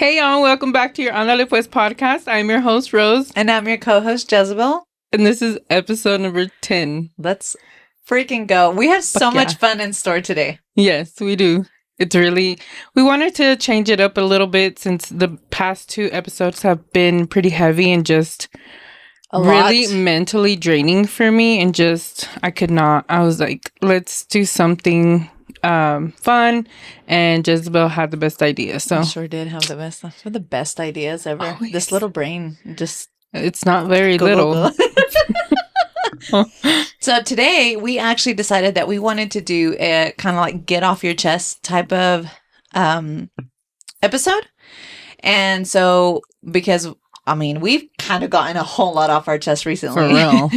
Hey y'all, welcome back to your Ándale Pues podcast. I'm your host, Rose. And I'm your co-host, Jezebel. And this is episode number 10. Let's freaking go. We have so much fun in store today. Yes, we do. We wanted to change it up a little bit since the past 2 episodes have been pretty heavy and just really mentally draining for me. And I was like, let's do something fun, and Jezebel had the best idea. So I sure did have the best ideas ever. Always. This little brain it's not very little. So today we actually decided that we wanted to do a kind of like get off your chest type of episode. And so because we've kind of gotten a whole lot off our chest recently. For real.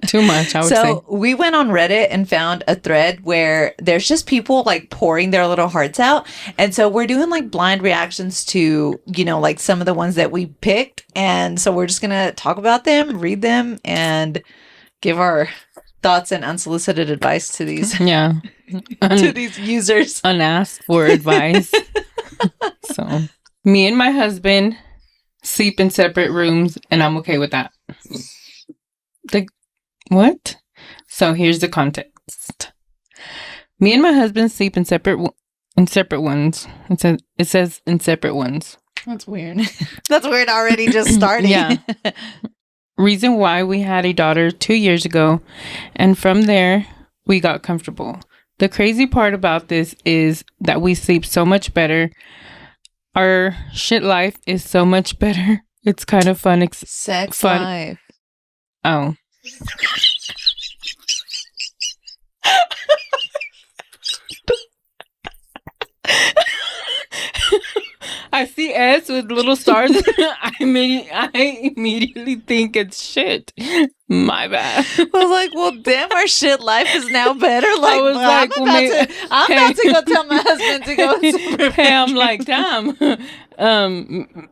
Too much, I would say. So we went on Reddit and found a thread where there's just people like pouring their little hearts out. And so we're doing like blind reactions to, like some of the ones that we picked. And so we're just going to talk about them, read them, and give our thoughts and unsolicited advice to these. Yeah. To these users. Unasked for advice. So me and my husband sleep in separate rooms, and I'm okay with that. What? So here's the context. Me and my husband sleep in separate ones. It says in separate ones. That's weird. That's weird already just starting. Yeah. Reason why we had a daughter 2 years ago, and from there we got comfortable. The crazy part about this is that we sleep so much better. Our shit life is so much better. It's kind of fun. Sex fun. life. Oh. I see S with little stars. I immediately think it's shit. My bad. I was like, well, damn, our shit life is now better. Like, I was like, I'm about to go tell my husband to go. Hey, I'm like, damn.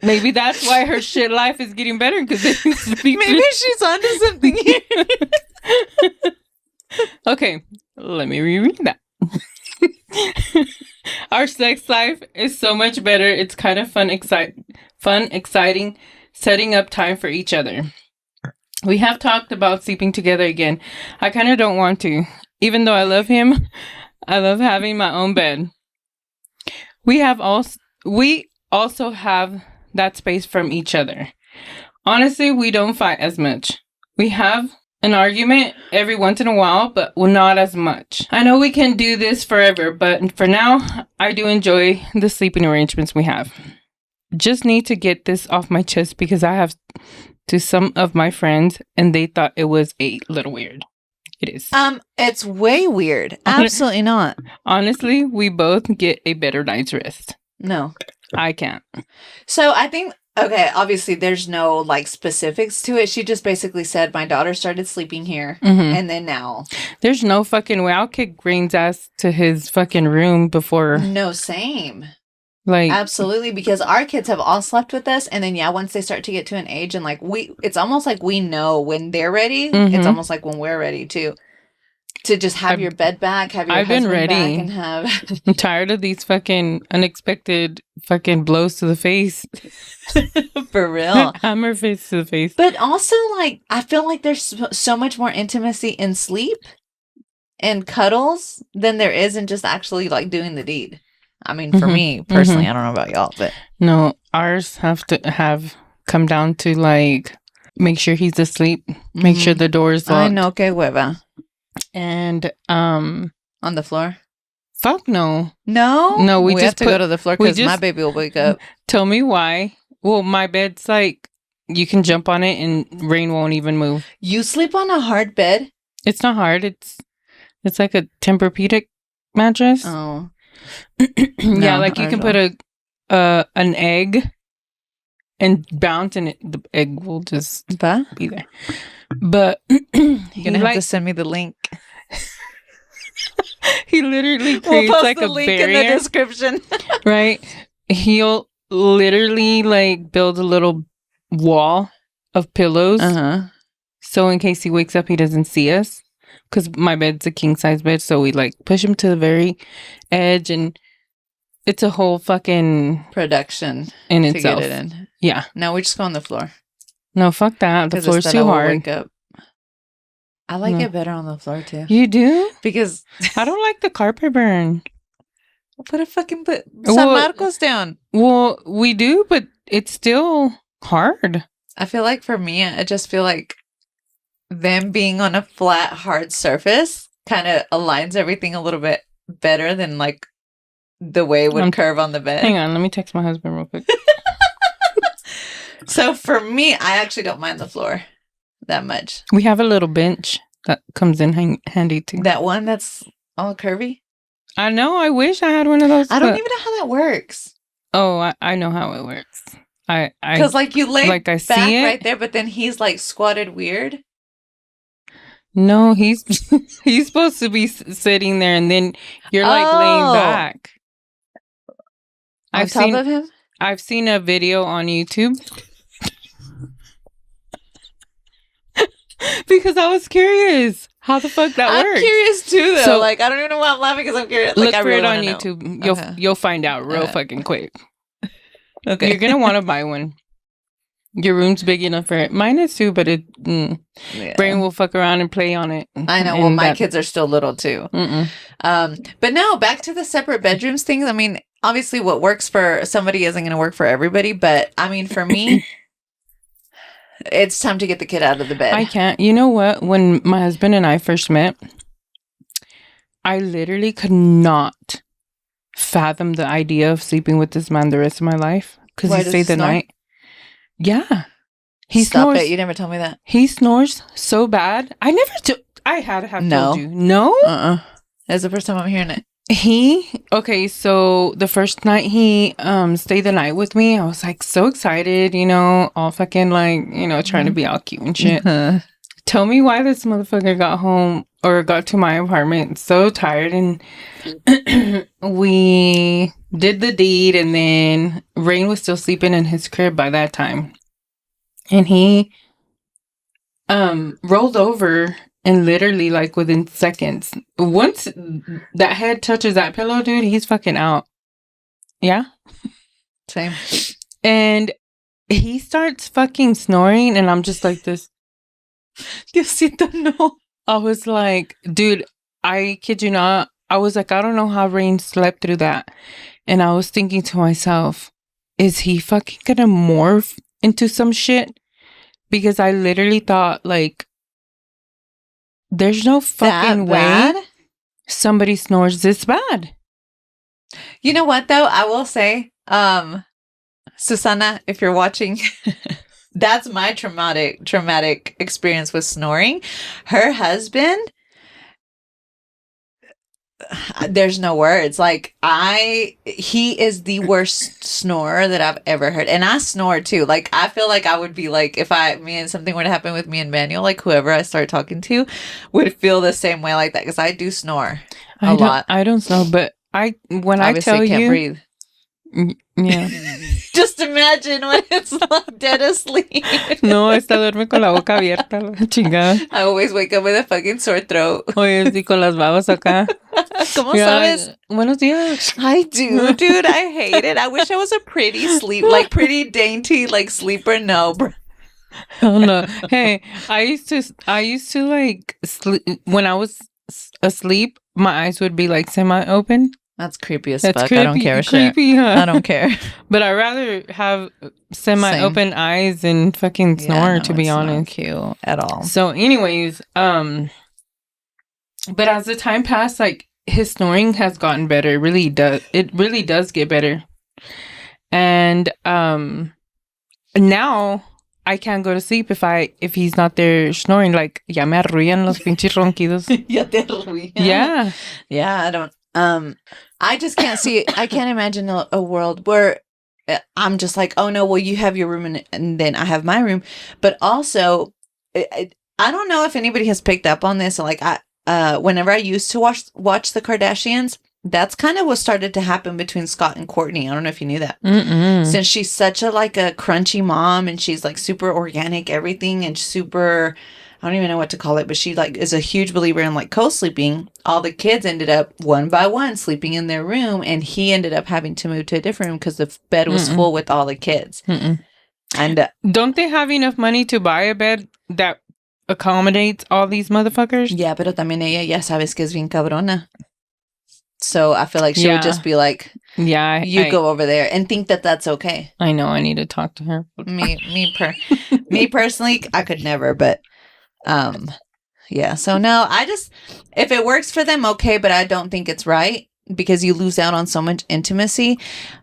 Maybe that's why her shit life is getting better, because maybe she's onto something here. Okay, let me reread that. Our sex life is so much better. It's kind of fun, exciting, setting up time for each other. We have talked about sleeping together again. I kind of don't want to. Even though I love him, I love having my own bed. We also have that space from each other. Honestly, we don't fight as much. We have an argument every once in a while, but not as much. I know we can do this forever, but for now, I do enjoy the sleeping arrangements we have. Just need to get this off my chest because I have to some of my friends and they thought it was a little weird. It is. It's way weird. Absolutely not. Honestly, we both get a better night's rest. No. I can't. So I think, okay, obviously there's no like specifics to it. She just basically said my daughter started sleeping here and then now. There's no fucking way. I'll kick Green's ass to his fucking room before. No, same. Like, absolutely, because our kids have all slept with us, and then once they start to get to an age and like it's almost like we know when they're ready. It's almost like when we're ready too. To just have your bed back, have your husband been ready. back, and have. I'm tired of these fucking unexpected fucking blows to the face. For real. Hammer face to the face. But also, like, I feel like there's so much more intimacy in sleep and cuddles than there is in just actually like doing the deed. I mean, for me personally, I don't know about y'all, but no, ours have to have come down to like make sure he's asleep, make sure the door is locked. I know, que hueva. And on the floor? Fuck no. No, we just have to go to the floor because my baby will wake up. Tell me why. Well, my bed's like you can jump on it and Rain won't even move. You sleep on a hard bed? It's not hard. It's like a Tempur-Pedic mattress. Oh. Yeah, like you can put an egg and bounce and the egg will just be there. But you're gonna have to send me the link. He literally creates post like the a link barrier in the description. Right? He'll literally like build a little wall of pillows. So in case he wakes up, he doesn't see us. Because my bed's a king size bed, so we like push him to the very edge and it's a whole fucking production in to itself. get it in. Yeah. No, we just go on the floor. No, fuck that. The 'Cause floor's instead too I will hard. wake up. I like No. it better on the floor too. You do? Because I don't like the carpet burn. put San Well- Marcos down. Well, we do, but it's still hard. I feel like for me, I just feel like them being on a flat, hard surface kind of aligns everything a little bit better than like the way it would curve on the bed. Hang on, let me text my husband real quick. So for me, I actually don't mind the floor that much. We have a little bench that comes in handy too. That one that's all curvy. I know. I wish I had one of those. I don't but- even know how that works. Oh, I know how it works. Because like you lay like I back see it. right there, but then he's like squatted weird. No, he's he's supposed to be sitting there, and then you're like laying Oh. back. On top of him? I've seen a video on YouTube because I was curious how the fuck that I'm works. curious too, though. So- like I don't even know why I'm laughing because I'm curious. Look Like I for really it on wanna know. YouTube. Okay. You'll find out real Okay. fucking quick. Okay. You're gonna want to buy one. Your room's big enough for it. Mine is too, but Yeah. Brain will fuck around and play on it. I know. Well, my kids are still little too. But no, back to the separate bedrooms things. I mean, obviously, what works for somebody isn't going to work for everybody. But I mean, for me, it's time to get the kid out of the bed. I can't. You know what? When my husband and I first met, I literally could not fathom the idea of sleeping with this man the rest of my life because Why, he does stayed he the snore? night. Yeah, he Stop snores. it! You never told me that. He snores so bad. I never. I had to have No. told you. No. That's the first time I'm hearing it. Okay, so the first night he stayed the night with me, I was like so excited, all fucking like, trying to be all cute and shit. Tell me why this motherfucker got home or got to my apartment so tired, and we did the deed, and then Rain was still sleeping in his crib by that time. And he rolled over, and literally like within seconds, once that head touches that pillow, dude, he's fucking out. Yeah. Same. And he starts fucking snoring, and I'm just like this. Diosito, no. I was like, dude, I kid you not. I was like, I don't know how Rain slept through that. And I was thinking to myself, is he fucking gonna morph into some shit? Because I literally thought, like, there's no fucking way somebody snores this bad. You know what, though? I will say, Susana, if you're watching, that's my traumatic experience with snoring. Her husband, there's no words. Like, he is the worst snorer that I've ever heard. And I snore too. Like, I feel like I would be like, if something were to happen with me and Manuel, like whoever I start talking to would feel the same way like that. Cause I do snore a lot. I don't snore, but when Obviously I tell can't you, breathe. Yeah. Just imagine when it's like dead asleep. No, esta duerme con la boca abierta, la chingada. I always wake up with a fucking sore throat. Oye, sí, con las babas acá. ¿Cómo Yeah, sabes? Buenos días. I do, dude. I hate it. I wish I was a pretty pretty dainty, like sleeper. No, bro. Oh no. Hey, I used to like sleep when I was asleep. My eyes would be like semi-open. That's creepy as That's fuck. creepy, I don't care. creepy, huh? I don't care. But I'd rather have semi-open eyes and fucking snore, to be it's not honest. cute at all. So, anyways, but as the time passed, like his snoring has gotten better. It really does. It really does get better. And now I can't go to sleep if he's not there snoring. Like, ya me arrullan los pinches ronquidos. Ya te arruinan. Yeah. Yeah, I don't. I just can't see. I can't imagine a world where I'm just like, oh no, well you have your room and then I have my room. But also, I don't know if anybody has picked up on this. Like whenever I used to watch the Kardashians, that's kind of what started to happen between Scott and Kourtney. I don't know if you knew that. Mm-mm. Since she's such a crunchy mom and she's like super organic, everything, and super I don't even know what to call it, but she like is a huge believer in like co-sleeping. All the kids ended up one by one sleeping in their room, and he ended up having to move to a different room because the bed was full with all the kids. And don't they have enough money to buy a bed that accommodates all these motherfuckers? yeah, pero también ella ya sabes que es bien cabrona. So I feel like she would just be like, yeah, you go over there and think that that's okay. I know. I need to talk to her. Me personally, I could never, but yeah. So no, if it works for them, okay, but I don't think it's right because you lose out on so much intimacy.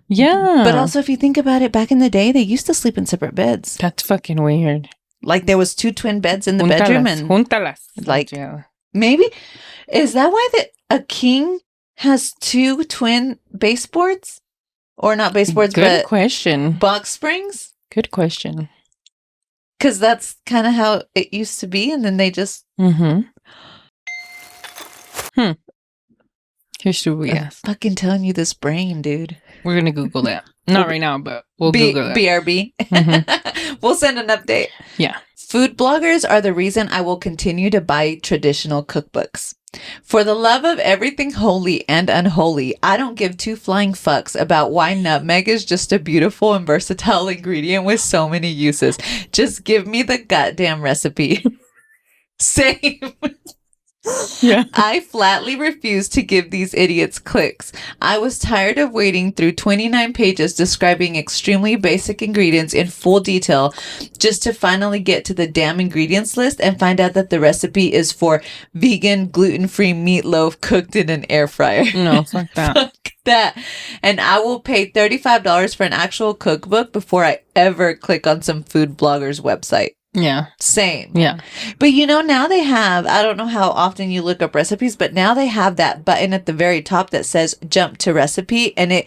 Yeah. But also, if you think about it, back in the day, they used to sleep in separate beds. That's fucking weird. Like there was 2 twin beds in the bedroom, and like maybe is that why a king has 2 twin baseboards, or not baseboards, Good but question. box springs? Good question. Because that's kind of how it used to be, and then they just. Who should we ask? I'm fucking telling you, this brain, dude. We're gonna Google that. Not right now, but we'll Google that. BRB. We'll send an update. Yeah. Food bloggers are the reason I will continue to buy traditional cookbooks. For the love of everything holy and unholy, I don't give 2 flying fucks about why nutmeg is just a beautiful and versatile ingredient with so many uses. Just give me the goddamn recipe. Same. Yeah. I flatly refuse to give these idiots clicks. I was tired of wading through 29 pages describing extremely basic ingredients in full detail just to finally get to the damn ingredients list and find out that the recipe is for vegan, gluten-free meatloaf cooked in an air fryer. No, fuck that. Fuck that. And I will pay $35 for an actual cookbook before I ever click on some food blogger's website. Yeah. Same. Yeah. But now they have, I don't know how often you look up recipes, but now they have that button at the very top that says jump to recipe, and it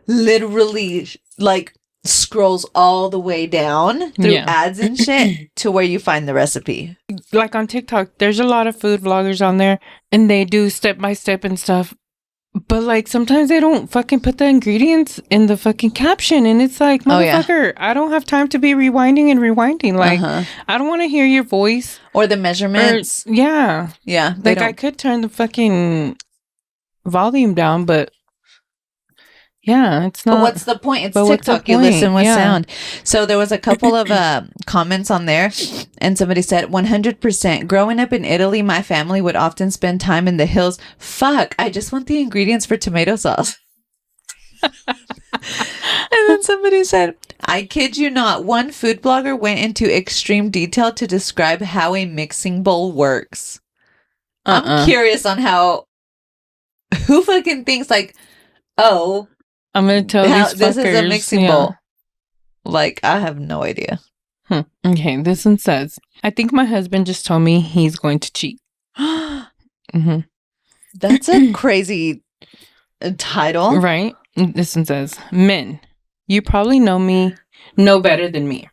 literally like scrolls all the way down through ads and shit to where you find the recipe. Like on TikTok, there's a lot of food vloggers on there, and they do step by step and stuff. But like sometimes they don't fucking put the ingredients in the fucking caption, and it's like, motherfucker, I don't have time to be rewinding and rewinding. Like, I don't want to hear your voice or the measurements. Yeah. Like I could turn the fucking volume down, but yeah, it's not. But what's the point? It's TikTok. You listen with sound. So there was a couple of comments on there, and somebody said 100%. Growing up in Italy, my family would often spend time in the hills. Fuck, I just want the ingredients for tomato sauce. And then somebody said, I kid you not, one food blogger went into extreme detail to describe how a mixing bowl works. I'm curious on who fucking thinks like, oh, I'm going to tell these fuckers. This is a mixing bowl. Like, I have no idea. Okay, this one says, I think my husband just told me he's going to cheat. That's a crazy title. Right? This one says, men, you probably know better than me.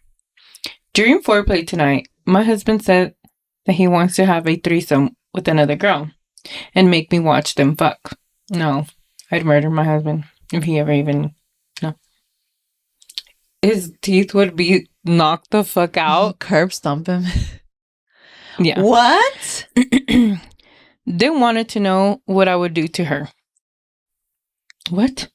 During foreplay tonight, my husband said that he wants to have a threesome with another girl and make me watch them fuck. No, I'd murder my husband. If he ever even, no. His teeth would be knocked the fuck out. Curb stomp him. Yeah. What? They wanted to know what I would do to her. What?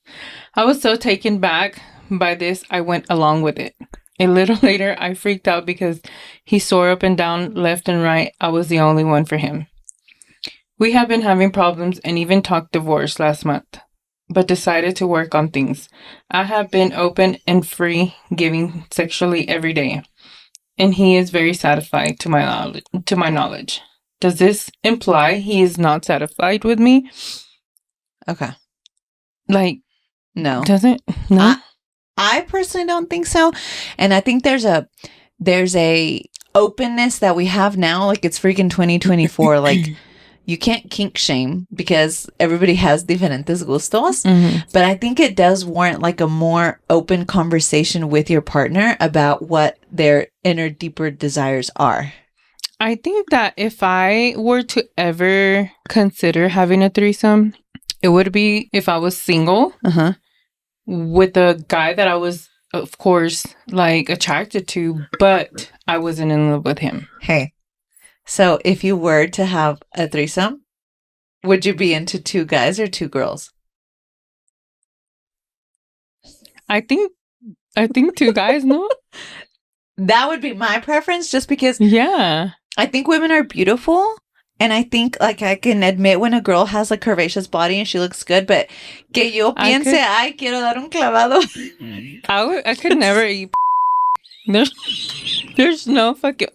I was so taken back by this, I went along with it. A little later, I freaked out because he swore up and down, left and right, I was the only one for him. We have been having problems and even talked divorce last month, but decided to work on things. I have been open and free, giving sexually every day, and he is very satisfied to my knowledge. Does this imply he is not satisfied with me? Okay. Like, no. Does it? No. I personally don't think so, and I think there's a openness that we have now. Like it's freaking 2024. Like. You can't kink shame because everybody has diferentes gustos. But I think it does warrant like a more open conversation with your partner about what their inner, deeper desires are. I think that if I were to ever consider having a threesome, it would be if I was single with a guy that I was, of course, like attracted to, but I wasn't in love with him. Hey. So if you were to have a threesome, would you be into 2 guys or 2 girls? I think 2 guys, no? That would be my preference just because Yeah. I think women are beautiful. And I think, like, I can admit when a girl has a curvaceous body and she looks good, but que yo piense, ay, quiero dar un clavado. I could never eat. There's no fucking.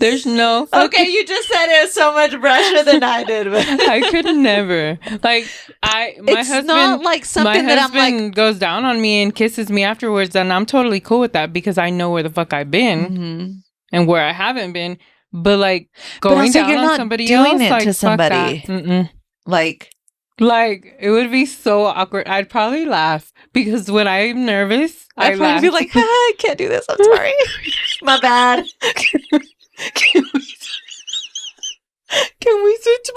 Okay, you just said it so much brusher than I did. But I could never. Like, my it's husband. not like something my that I'm husband like. goes down on me and kisses me afterwards, and I'm totally cool with that because I know where the fuck I've been and where I haven't been. But like going also, down you're on not somebody doing else, it like to somebody. fuck that. Mm-mm. Like it would be so awkward. I'd probably laugh because when I'm nervous, I'd I probably laugh. be like, I can't do this. I'm sorry. My bad. Can we switch?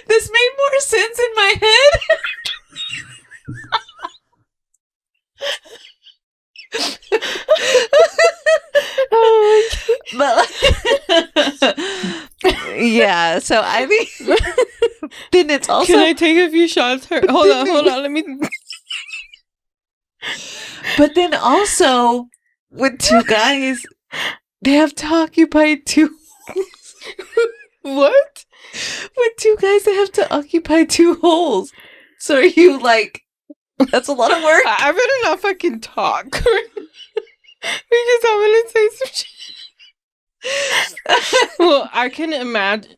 This made more sense in my head. But yeah, so I mean, then it's also. Can I take a few shots? Hold on. Let me. But then also with 2 guys, they have to occupy 2. What? With 2 guys, they have to occupy 2 holes. So are you like? That's a lot of work. I better not fucking talk because I'm gonna say some shit. Well, I can imagine.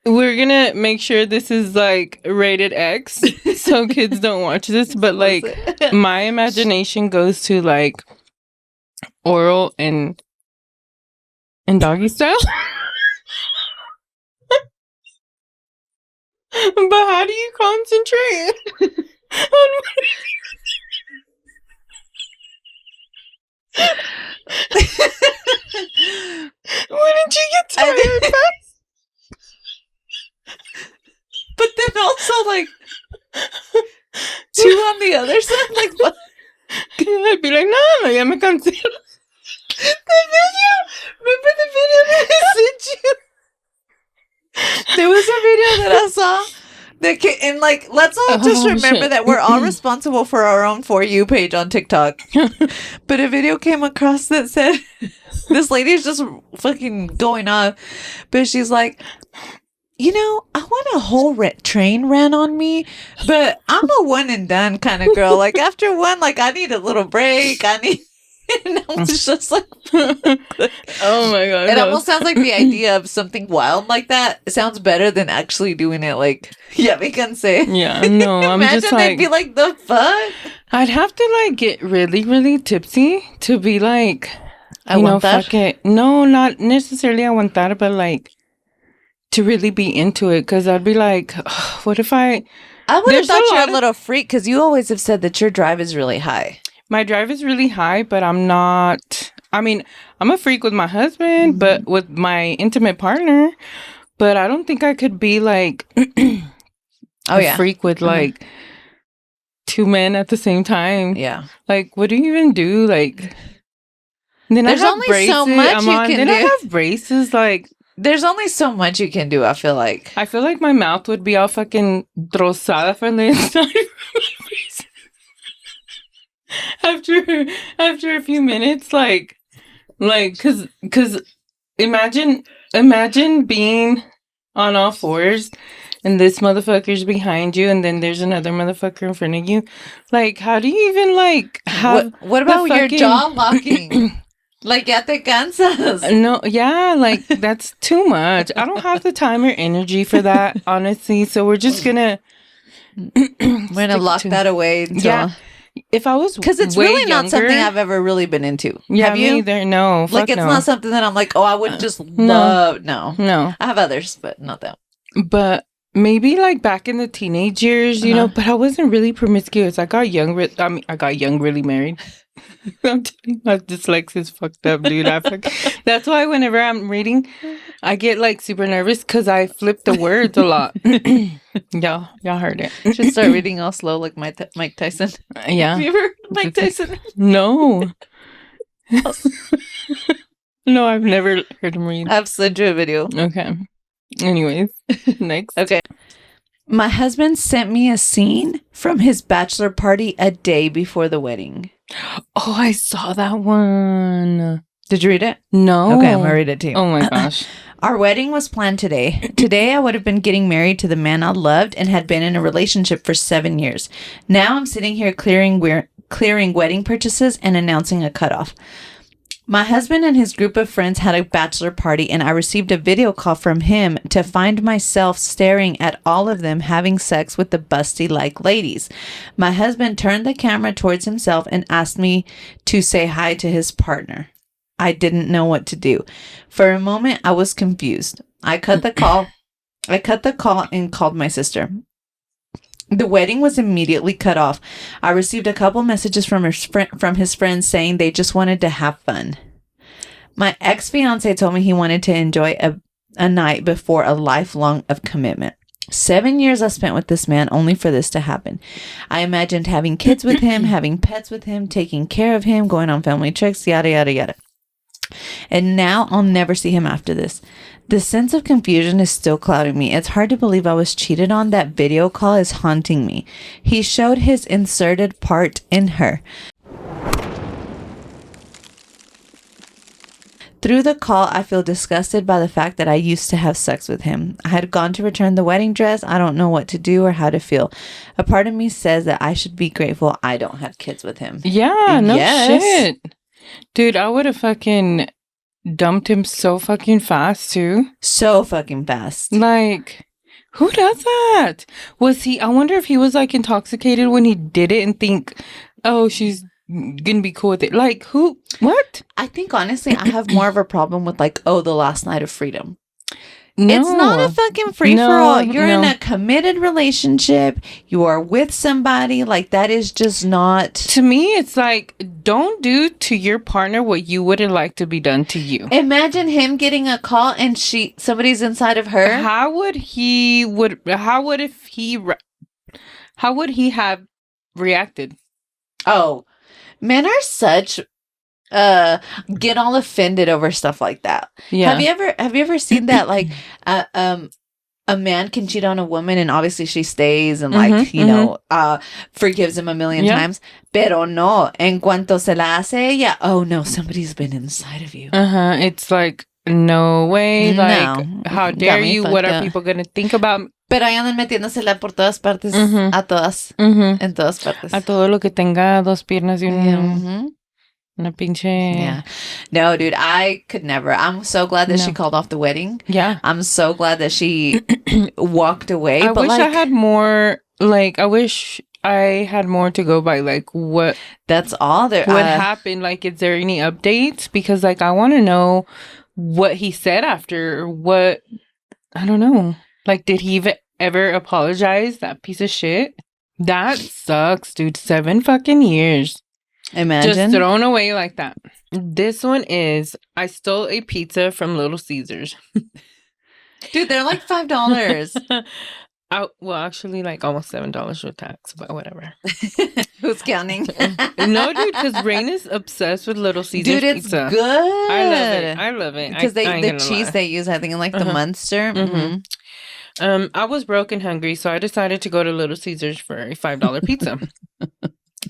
We're gonna make sure this is like rated X so kids don't watch this, but like my imagination goes to like oral and doggy style. But how do you concentrate on wouldn't you get tired fast? But then also like 2 on the other side, like what? I'd be like, no, ya me cansé. The video. Remember the video that I sent you? There was a video that I saw that and like let's all just remember that we're all responsible for our own For You page on TikTok. But a video came across that said this lady's just fucking going off, but she's like, you know, I want a whole train ran on me, but I'm a one and done kind of girl. Like after one, like I need a little break. And I was just like, oh my god! It almost sounds like the idea of something wild like that. It sounds better than actually doing it. Like, yeah, we can say. Yeah, no, I'm Imagine just like, they'd be like, the fuck. I'd have to like get really, really tipsy to be like, fuck it. No, not necessarily aguantar, but like to really be into it. Because I'd be like, what if I would have thought you're a little freak because you always have said that your drive is really high. My drive is really high, but I'm not. I mean, I'm a freak with my husband, but with my intimate partner. But I don't think I could be like a freak with like 2 men at the same time. Yeah. Like, what do you even do? Like, then there's I have only braces. so much you can then do. I have braces. Like, there's only so much you can do. I feel like my mouth would be all fucking trozada from the inside. After a few minutes, like, cause imagine being on all fours and this motherfucker's behind you and then there's another motherfucker in front of you. Like, how do you even like have what about your jaw locking? Like at the cansas. No, yeah, like that's too much. I don't have the time or energy for that, honestly. So we're just gonna lock that away. Yeah. If I was, because it's really not something I've ever really been into. Yeah, have you? Either. No, like it's not something that I'm like, oh, I would just love. No. I have others, but not that. But maybe like back in the teenage years, you know. But I wasn't really promiscuous. I got young. I got young, really married. I'm telling you, my dyslexia is fucked up, dude. That's why whenever I'm reading, I get like super nervous because I flip the words a lot. Y'all heard it. Should start reading all slow like Mike Tyson. Yeah. Have you ever heard Mike Tyson? No. No, I've never heard him read. I've sent you a video. Okay. Anyways, next. Okay. My husband sent me a scene from his bachelor party a day before the wedding. Oh, I saw that one. Did you read it? No. Okay, I'm going to read it to you. Oh my gosh. Our wedding was planned today. Today, I would have been getting married to the man I loved and had been in a relationship for 7 years. Now I'm sitting here clearing wedding purchases and announcing a cutoff. My husband and his group of friends had a bachelor party, and I received a video call from him to find myself staring at all of them having sex with the busty-like ladies. My husband turned the camera towards himself and asked me to say hi to his partner. I didn't know what to do. For a moment, I was confused. I cut the call and called my sister. The wedding was immediately cut off. I received a couple messages from his friends saying they just wanted to have fun. My ex-fiance told me he wanted to enjoy a night before a lifelong of commitment. 7 years I spent with this man only for this to happen. I imagined having kids with him, having pets with him, taking care of him, going on family trips, yada, yada, yada. And now I'll never see him after this. The sense of confusion is still clouding me. It's hard to believe I was cheated on. That video call is haunting me. He showed his inserted part in her. Through the call, I feel disgusted by the fact that I used to have sex with him. I had gone to return the wedding dress. I don't know what to do or how to feel. A part of me says that I should be grateful I don't have kids with him. Yeah, no shit. Dude, I would have fucking dumped him so fucking fast, too. So fucking fast. Like, who does that? I wonder if he was, like, intoxicated when he did it and think, oh, she's gonna be cool with it. Like, who? What? I think, honestly, I have more of a problem with, like, oh, the last night of freedom. No. It's not a fucking free-for-all. You're in a committed relationship. You are with somebody. Like, that is just not... To me, it's like, don't do to your partner what you wouldn't like to be done to you. Imagine him getting a call and somebody's inside of her. How would he have reacted? Oh, men are such... get all offended over stuff like that. Yeah. Have you ever seen that, like a man can cheat on a woman and obviously she stays and like forgives him a million times, pero no, en cuanto se la hace ella, oh no, somebody's been inside of you. It's like, no way, like, No. how Got dare me you, fucked what are up. people gonna think about? Pero ahí andan metiéndosela por todas partes, a todas, en todas partes. A todo lo que tenga dos piernas y Mhm. una pinche... Yeah. No, dude, I could never. I'm so glad that she called off the wedding. Yeah. I'm so glad that she walked away. I but wish I had more, like, I wish I had more to go by, like, what that's all there. what happened. Like, is there any updates? Because, like, I want to know what he said after, what, I don't know. Like, did he ever apologize? That piece of shit? That sucks, dude. 7 fucking years. Imagine. Just thrown away like that. This one is, I stole a pizza from Little Caesars. Dude, they're like $5. Well, actually, like almost $7 with tax, but whatever. Who's counting? No, dude, because Rain is obsessed with Little Caesars Dude, it's pizza. good. I love it. Because the cheese lie. they use, I think, in like the Munster. I was broke and hungry, so I decided to go to Little Caesars for a $5 pizza.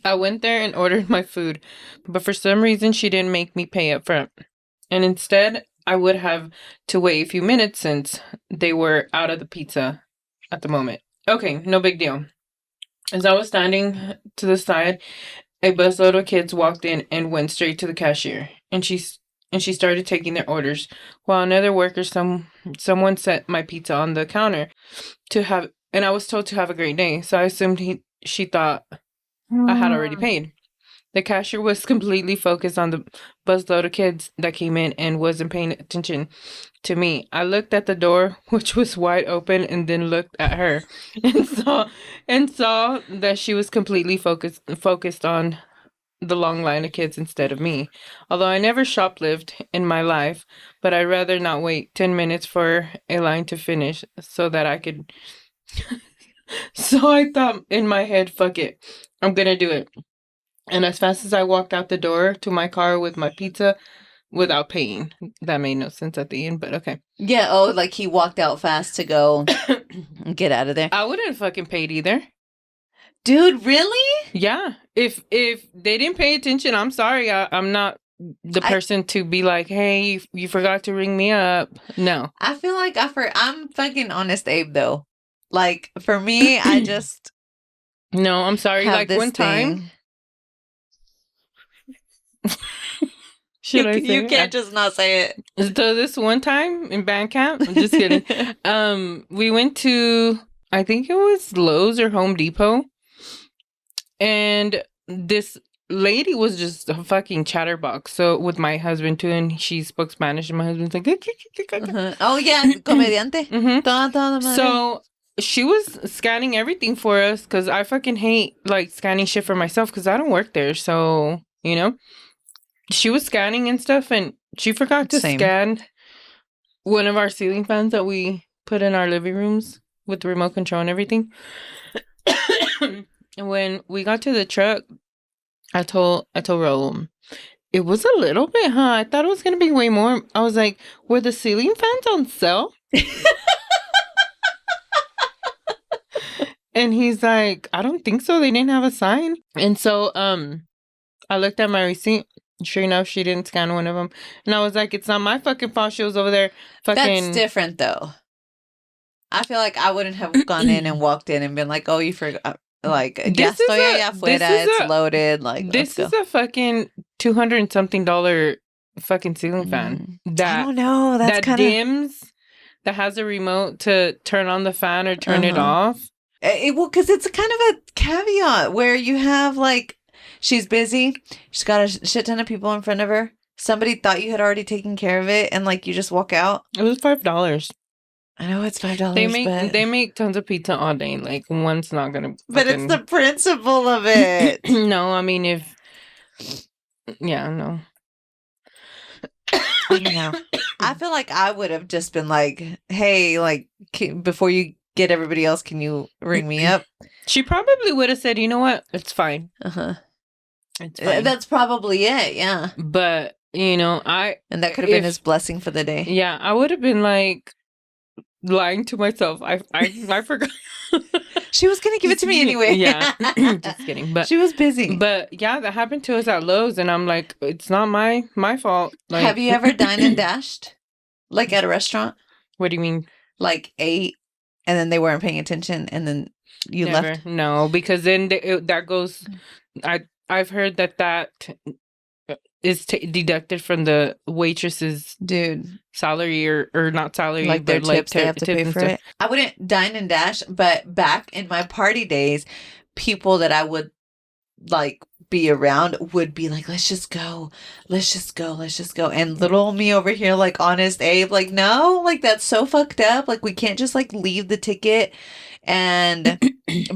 I went there and ordered my food, but for some reason she didn't make me pay up front. And instead, I would have to wait a few minutes since they were out of the pizza at the moment. Okay, no big deal. As I was standing to the side, a busload of kids walked in and went straight to the cashier. And she started taking their orders, while another worker, someone set my pizza on the counter and I was told to have a great day. So I assumed she thought I had already paid. The cashier was completely focused on the busload of kids that came in and wasn't paying attention to me. I looked at the door, which was wide open, and then looked at her and saw that she was completely focused on the long line of kids instead of me. Although I never shoplifted in my life, but I'd rather not wait 10 minutes for a line to finish so that I could... So I thought in my head, fuck it, I'm gonna do it. And as fast as I walked out the door to my car with my pizza without paying. That made no sense at the end, but okay. Yeah, oh, like he walked out fast to go get out of there. I wouldn't have fucking paid either. Dude, really? Yeah. If they didn't pay attention, I'm sorry. I'm not the person to be like, hey, you forgot to ring me up. No. I feel like I'm fucking Honest Abe, though. Like, for me, I just... No, I'm sorry. have Like, this one time... Should I say You it? can't just not say it. So this one time in band camp, I'm just kidding. We went to, I think it was Lowe's or Home Depot, and this lady was just a fucking chatterbox. So with my husband too, and she spoke Spanish, and my husband's like, Oh yeah, comediante. Mm-hmm. So she was scanning everything for us because I fucking hate like scanning shit for myself because I don't work there. So you know. She was scanning and stuff, and she forgot to scan one of our ceiling fans that we put in our living rooms with the remote control and everything. And when we got to the truck, I told Raul, it was a little bit, huh? I thought it was gonna be way more. I was like, were the ceiling fans on sale? And he's like, I don't think so. They didn't have a sign. And so, I looked at my receipt. Sure enough, she didn't scan one of them. And I was like, it's not my fucking fault. She was over there fucking... That's different, though. I feel like I wouldn't have gone in and walked in and been like, oh, you forgot. Like, ya estoy allá afuera, it's loaded. Like, this is a fucking $200 and something fucking ceiling fan. That, I don't know. That's that kind of... dims, that has a remote to turn on the fan or turn it off. Well, because it's kind of a caveat where you have, like, she's busy. She's got a shit ton of people in front of her. Somebody thought you had already taken care of it, and like you just walk out. It was $5. I know it's $5. They make tons of pizza all day. Like one's not gonna. But it's the principle of it. No, I mean if. Yeah, no. I don't know. I feel like I would have just been like, "Hey, like before you get everybody else, can you ring me up?" She probably would have said, "You know what? It's fine." It's fine. That's probably it, yeah. But, you know, and that could have been his blessing for the day. Yeah, I would have been like lying to myself. I forgot. She was going to give it to me anyway. Yeah. Just kidding. But she was busy. But yeah, that happened to us at Lowe's and I'm like, it's not my fault. Like, have you ever dined and dashed? Like at a restaurant? What do you mean? Like ate and then they weren't paying attention and then you left? No, because then that goes... I've heard that is deducted from the waitress's salary or not salary, like their tips. They have to pay for it. I wouldn't dine and dash, but back in my party days, people that I would like be around would be like, let's just go. And little me over here, like Honest Abe, like, no, like that's so fucked up. Like we can't just like leave the ticket. And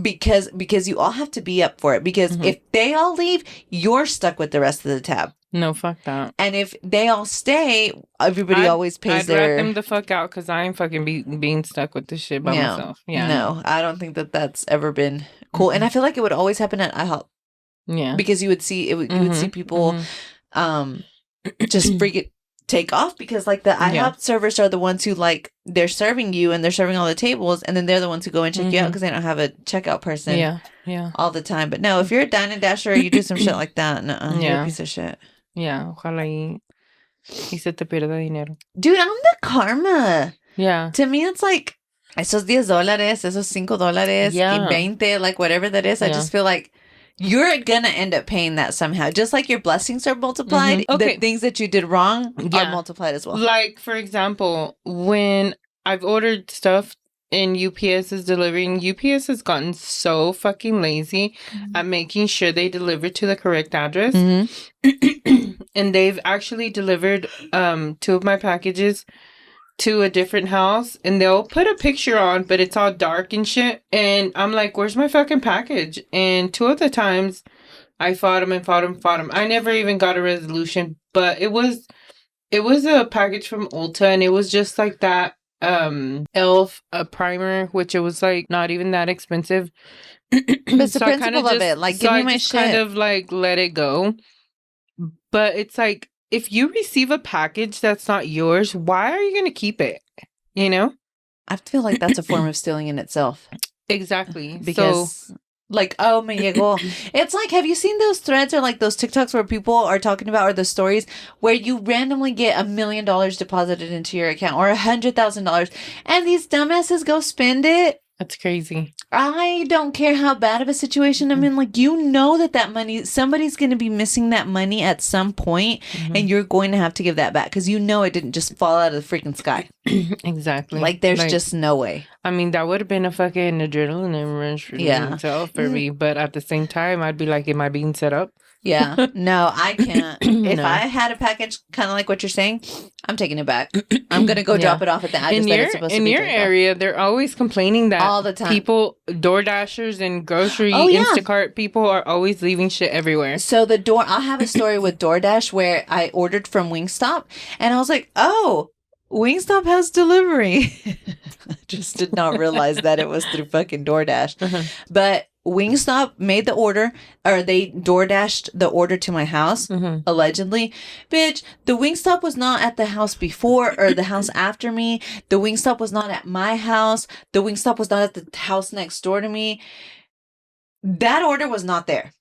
because you all have to be up for it. Because if they all leave, you're stuck with the rest of the tab. No, fuck that. And if they all stay, everybody always pays their... I'd rat them the fuck out because I ain't fucking being stuck with this shit by myself. Yeah. No, I don't think that's ever been cool. And I feel like it would always happen at IHOP. Yeah. Because you would see you would see people just freaking take off because like the IHOP servers are the ones who like they're serving you and they're serving all the tables and then they're the ones who go and check you out because they don't have a checkout person all the time. But no, if you're a dine and dasher or you do some shit like that, you're a piece of shit. Yeah, ojalá y se te pierda dinero. Dude, I'm the karma. Yeah. To me, it's like esos $10, esos $5, y 20, like whatever that is. I just feel like you're gonna end up paying that somehow. Just like your blessings are multiplied, the things that you did wrong are multiplied as well. Like, for example, when I've ordered stuff and UPS is delivering, UPS has gotten so fucking lazy at making sure they deliver to the correct address. And they've actually delivered 2 of my packages to a different house and they'll put a picture on, but it's all dark and shit. And I'm like, where's my fucking package? And 2 of the times I fought them. I never even got a resolution, but it was a package from Ulta and it was just like that elf primer, which it was like not even that expensive. But it's the So I kind principle of of just, it. Like, so give me I my just kind shit. of like let it go. But it's like, if you receive a package that's not yours, why are you going to keep it? You know? I feel like that's a form of stealing in itself. Exactly. So, Because, like, oh, me llegó. It's like, have you seen those threads or like those TikToks where people are talking about, or the stories where you randomly get $1 million deposited into your account or $100,000 and these dumbasses go spend it? that's crazy. I don't care how bad of a situation I'm in. Like, you know that money, somebody's going to be missing that money at some point, and you're going to have to give that back because you know it didn't just fall out of the freaking sky. Exactly. Like, there's just no way. I mean, that would have been a fucking adrenaline rush for itself for me. But at the same time, I'd be like, am I being set up? Yeah. No, I can't. If No. I had a package kind of like what you're saying, I'm taking it back. I'm going to go drop it off at the address that it's supposed to be. In your area, they're always complaining that all the time. People, DoorDashers and grocery Instacart people are always leaving shit everywhere. So I'll have a story with DoorDash where I ordered from Wingstop and I was like, oh, Wingstop has delivery. I just did not realize that it was through fucking DoorDash. But Wingstop made the order, or they DoorDashed the order to my house, allegedly. Bitch, the Wingstop was not at the house before or the house after me. The Wingstop was not at my house. The Wingstop was not at the house next door to me. That order was not there.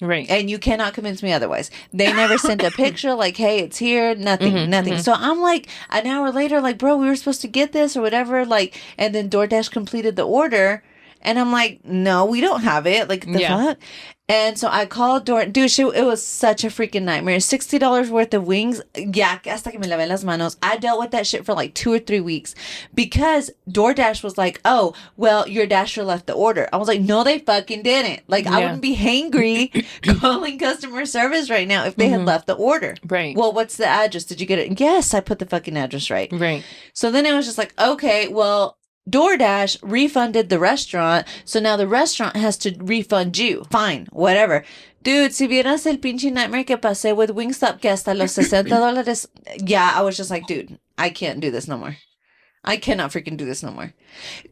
Right. And you cannot convince me otherwise. They never sent a picture like, hey, it's here. Nothing. So I'm like, an hour later, like, bro, we were supposed to get this or whatever. Like, and then DoorDash completed the order. And I'm like, no, we don't have it. Like, the fuck? And so I called dude, it was such a freaking nightmare. $60 worth of wings. Yeah, hasta que me lavé las manos. I dealt with that shit for like 2 or 3 weeks because DoorDash was like, oh, well, your Dasher left the order. I was like, no, they fucking didn't. Like, I wouldn't be hangry calling customer service right now if they had left the order. Right. Well, what's the address? Did you get it? Yes, I put the fucking address right. Right. So then it was just like, okay, well, DoorDash refunded the restaurant, so now the restaurant has to refund you. Fine, whatever. Dude, si vieras el pinche nightmare que pasé with Wingstop, que hasta los $60. Yeah, I was just like, dude, I can't do this no more. I cannot freaking do this no more.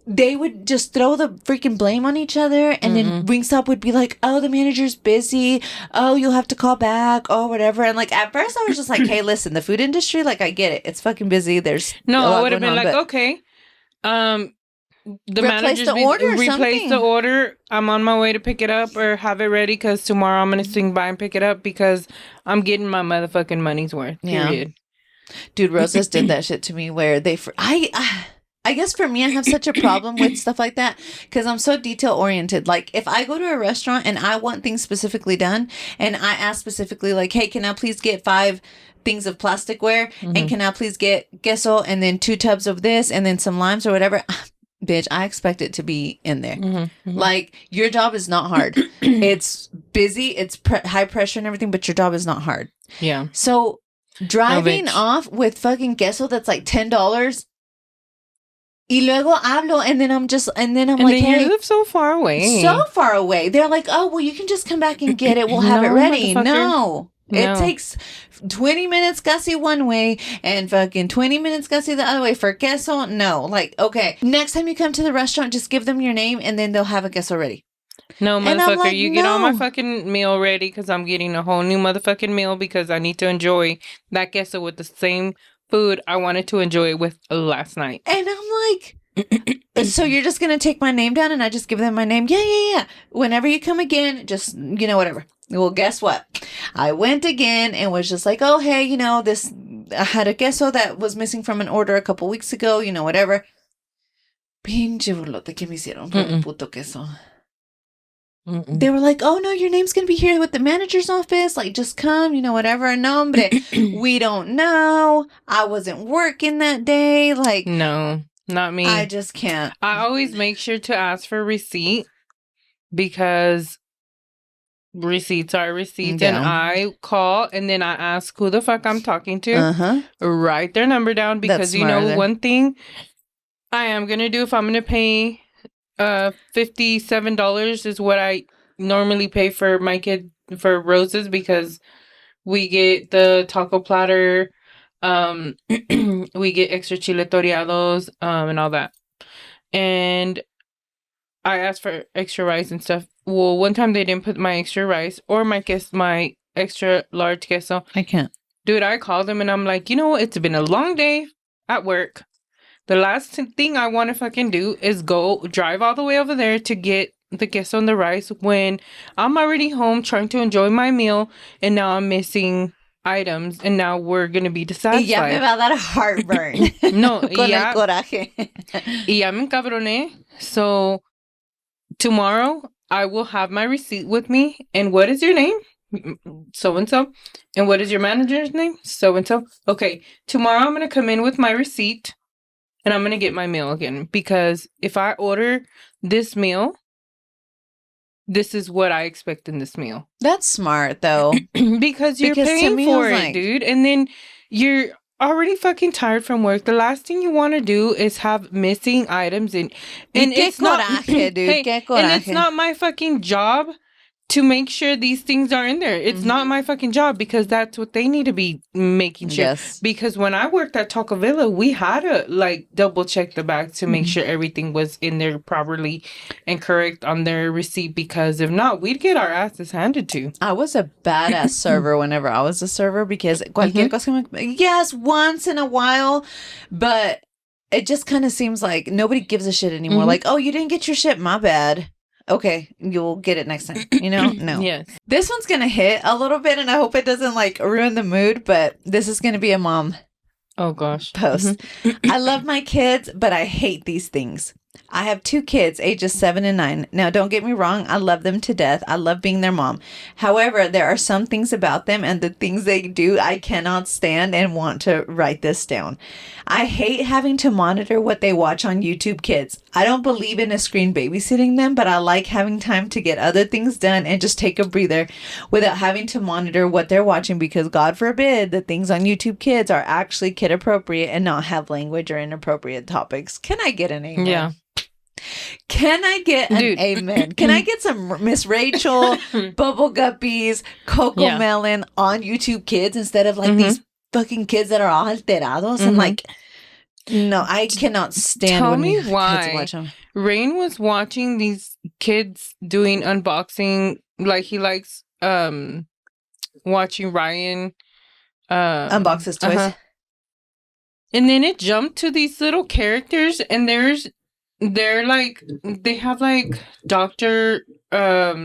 They would just throw the freaking blame on each other, and then Wingstop would be like, oh, the manager's busy. Oh, you'll have to call back. Oh, whatever. And like, at first I was just like, hey, listen, the food industry, like, I get it. It's fucking busy. There's I would have been like, okay. The manager's replace the order. I'm on my way to pick it up or have it ready because tomorrow I'm gonna swing by and pick it up because I'm getting my motherfucking money's worth. Period. Yeah. Dude, Rosas did that shit to me where I guess for me, I have such a problem with stuff like that because I'm so detail oriented. Like, if I go to a restaurant and I want things specifically done, and I ask specifically, like, hey, can I please get 5 things of plasticware, and can I please get queso and then 2 tubs of this and then some limes or whatever? Bitch, I expect it to be in there. Like, your job is not hard. It's busy, it's high pressure and everything, but your job is not hard. Yeah. So driving off with fucking queso that's like $10. Y luego hablo, and then I'm like, hey, you live so far away. So far away. They're like, oh, well, you can just come back and get it. We'll have it ready. No. It takes 20 minutes casi one way and fucking 20 minutes casi the other way for queso. No. Like, okay. Next time you come to the restaurant, just give them your name and then they'll have a queso ready. No, motherfucker, like, you get all my fucking meal ready because I'm getting a whole new motherfucking meal because I need to enjoy that queso with the same food I wanted to enjoy it with last night. And I'm like, so you're just going to take my name down and I just give them my name? Yeah. Whenever you come again, just, whatever. Well, guess what? I went again and was just like, oh, hey, I had a queso that was missing from an order a couple weeks ago, whatever. Pinche burlote que me hicieron por el puto queso. They were like, oh, no, your name's going to be here with the manager's office. Like, just come, whatever. No, hombre, we don't know. I wasn't working that day. Like, no, not me. I just can't. I always make sure to ask for a receipt because receipts are receipts. Yeah. And I call and then I ask who the fuck I'm talking to. Write their number down because one thing I am going to do if I'm going to pay $57 is what I normally pay for my kid for Roses because we get the taco platter, we get extra chile toreados, and all that. And I asked for extra rice and stuff. Well, one time they didn't put my extra rice or my extra large queso. I can't. Dude, I called them and I'm like, you know what? It's been a long day at work. The last thing I want to fucking do is go drive all the way over there to get the queso and the rice when I'm already home trying to enjoy my meal and now I'm missing items and now we're going to be dissatisfied. Y ya me va a dar heartburn. No, Con ya, el coraje. y ya me encabroné. So tomorrow I will have my receipt with me. And what is your name? So-and-so. And what is your manager's name? So-and-so. Okay, tomorrow I'm going to come in with my receipt and I'm going to get my meal again. Because if I order this meal, this is what I expect in this meal. That's smart, though. Because you're paying for it, dude. And then you're already fucking tired from work. The last thing you want to do is have missing items. And it's not... coraje, dude. Hey, Qué coraje. and it's not my fucking job to make sure these things are in there. It's not my fucking job because that's what they need to be making sure. Yes. Because when I worked at Taco Villa, we had to like double check the bag to make sure everything was in there properly and correct on their receipt. Because if not, we'd get our asses handed to. I was a badass server whenever I was a server because cualquier cosa, yes, once in a while, but it just kind of seems like nobody gives a shit anymore. Like, oh, you didn't get your shit, my bad. Okay, you'll get it next time. You know? No. Yes. This one's going to hit a little bit, and I hope it doesn't, like, ruin the mood, but this is going to be a mom Oh, gosh. post. I love my kids, but I hate these things. I have 2 kids, ages 7 and 9. Now, don't get me wrong. I love them to death. I love being their mom. However, there are some things about them and the things they do I cannot stand and want to write this down. I hate having to monitor what they watch on YouTube Kids. I don't believe in a screen babysitting them, but I like having time to get other things done and just take a breather without having to monitor what they're watching because God forbid the things on YouTube Kids are actually kid appropriate and not have language or inappropriate topics. Can I get an amen? Yeah. Can I get an amen? Can I get some Miss Rachel, Bubble Guppies, Coco Melon on YouTube Kids instead of like these fucking kids that are all alterados and like, no, I cannot stand. Tell when me kids why watch them. Rain was watching these kids doing unboxing. Like he likes watching Ryan Unbox his toys. And then it jumped to these little characters and they're like they have like doctor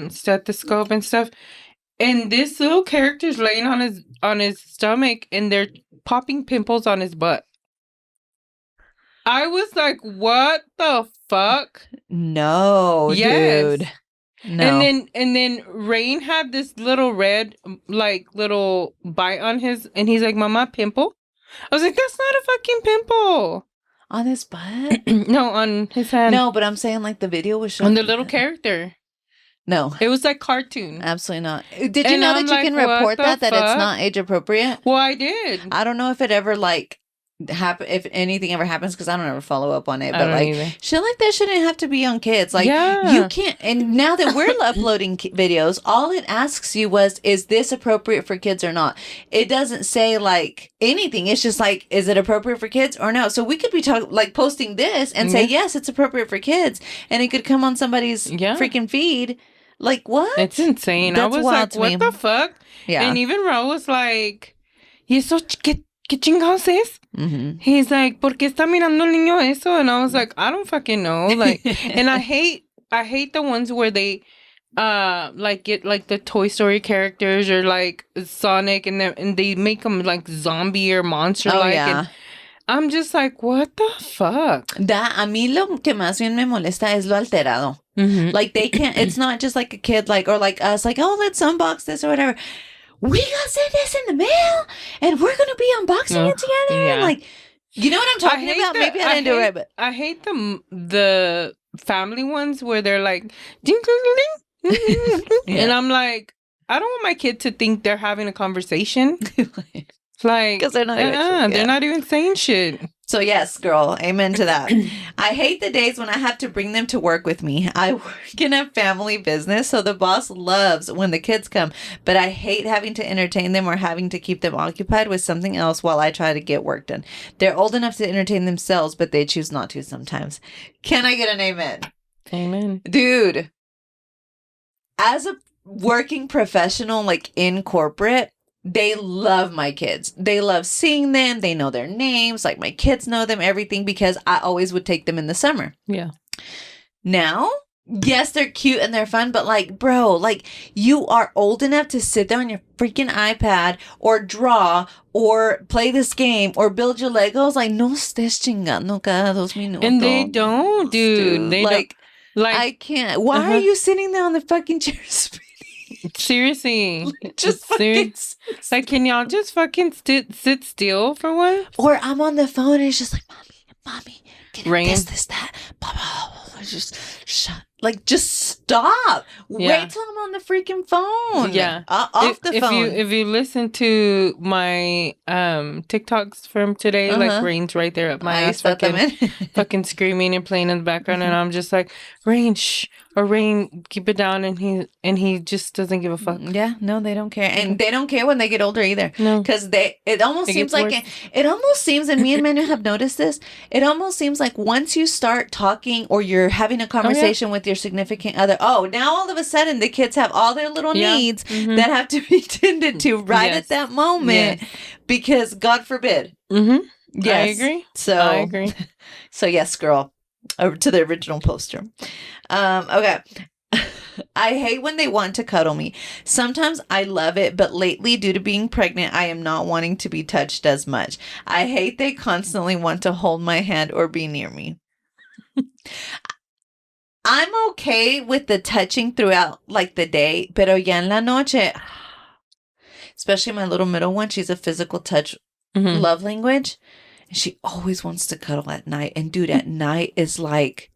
stethoscope and stuff. And this little character's laying on his stomach and they're popping pimples on his butt. I was like, what the fuck? No, Yes. dude. No. And then Rain had this little red little bite on his and he's like, Mama, pimple? I was like, that's not a fucking pimple. On his butt? No, on his hand. No, but I'm saying like the video was showing On the little character. No. It was like cartoon. Absolutely not. Did you And know I'm that you like, can what report the that it's fuck? not age appropriate? Well, I did. I don't know if it ever like happen if anything ever happens because I don't ever follow up on it. I But don't like either. shit like that shouldn't have to be on kids. Like Yeah. you can't. And now that we're uploading videos, all it asks you was, is this appropriate for kids or not? It doesn't say like anything. It's just like, is it appropriate for kids or no? So we could be posting this and say yes, it's appropriate for kids, and it could come on somebody's freaking feed. Like what? It's insane. That's I was wild like, to what me. the fuck? Yeah. And even Raul was like, ¿Y eso qué chingados es? He's like, ¿por qué está mirando el niño eso? And I was like, I don't fucking know. Like, and I hate the ones where they like get like the Toy Story characters or like Sonic and they make them like zombie or monster like. And I'm just like, what the fuck? A mí lo que más bien me molesta es lo alterado. Like they can't, it's not just like a kid like, or like us, like, oh, let's unbox this or whatever. We got sent this in the mail and we're going to be unboxing it together. Yeah. And like, you know what I'm talking about? Maybe I didn't do it, but I hate the family ones where they're like, ding, ding, ding. And I'm like, I don't want my kid to think they're having a conversation. Like, because they're not they're not even saying shit. So yes, girl, amen to that. I hate the days when I have to bring them to work with me. I work in a family business, so the boss loves when the kids come, but I hate having to entertain them or having to keep them occupied with something else while I try to get work done. They're old enough to entertain themselves, but they choose not to sometimes. Can I get an amen? Amen. Dude, as a working professional, like in corporate, they love my kids. They love seeing them. They know their names. Like my kids know them, everything, because I always would take them in the summer. Yeah. Now, yes, they're cute and they're fun, but like, bro, like you are old enough to sit there on your freaking iPad or draw or play this game or build your Legos. Like, no estés chingando cada 2 minutos. And they don't, dude. They like, don't. I can't. Why are you sitting there on the fucking chair spinning? Seriously. Just fucking like, can y'all just fucking sit still for once? Or I'm on the phone and it's just like, mommy, can Rain. I this, that? Blah, blah, blah. Just shut. Like, just stop. Yeah. Wait till I'm on the freaking phone. Yeah. Off the phone. If you listen to my TikToks from today, like Rain's right there up my ass, fucking screaming and playing in the background, and I'm just like, Rain, shh, or Rain, keep it down, and he just doesn't give a fuck. Yeah, no, they don't care, and they don't care when they get older either. No, because it almost seems like it almost seems, and me and Manu have noticed this. It almost seems like once you start talking or you're having a conversation with your significant other, now all of a sudden the kids have all their little needs that have to be tended to at that moment, because God forbid. Yes, I agree. I agree. So yes, girl, over to the original poster. Okay. I hate when they want to cuddle me. Sometimes I love it, but lately, due to being pregnant, I am not wanting to be touched as much. I hate they constantly want to hold my hand or be near me. I'm okay with the touching throughout like the day, pero ya en la noche, especially my little middle one, she's a physical touch love language. And she always wants to cuddle at night. And dude, at night is like,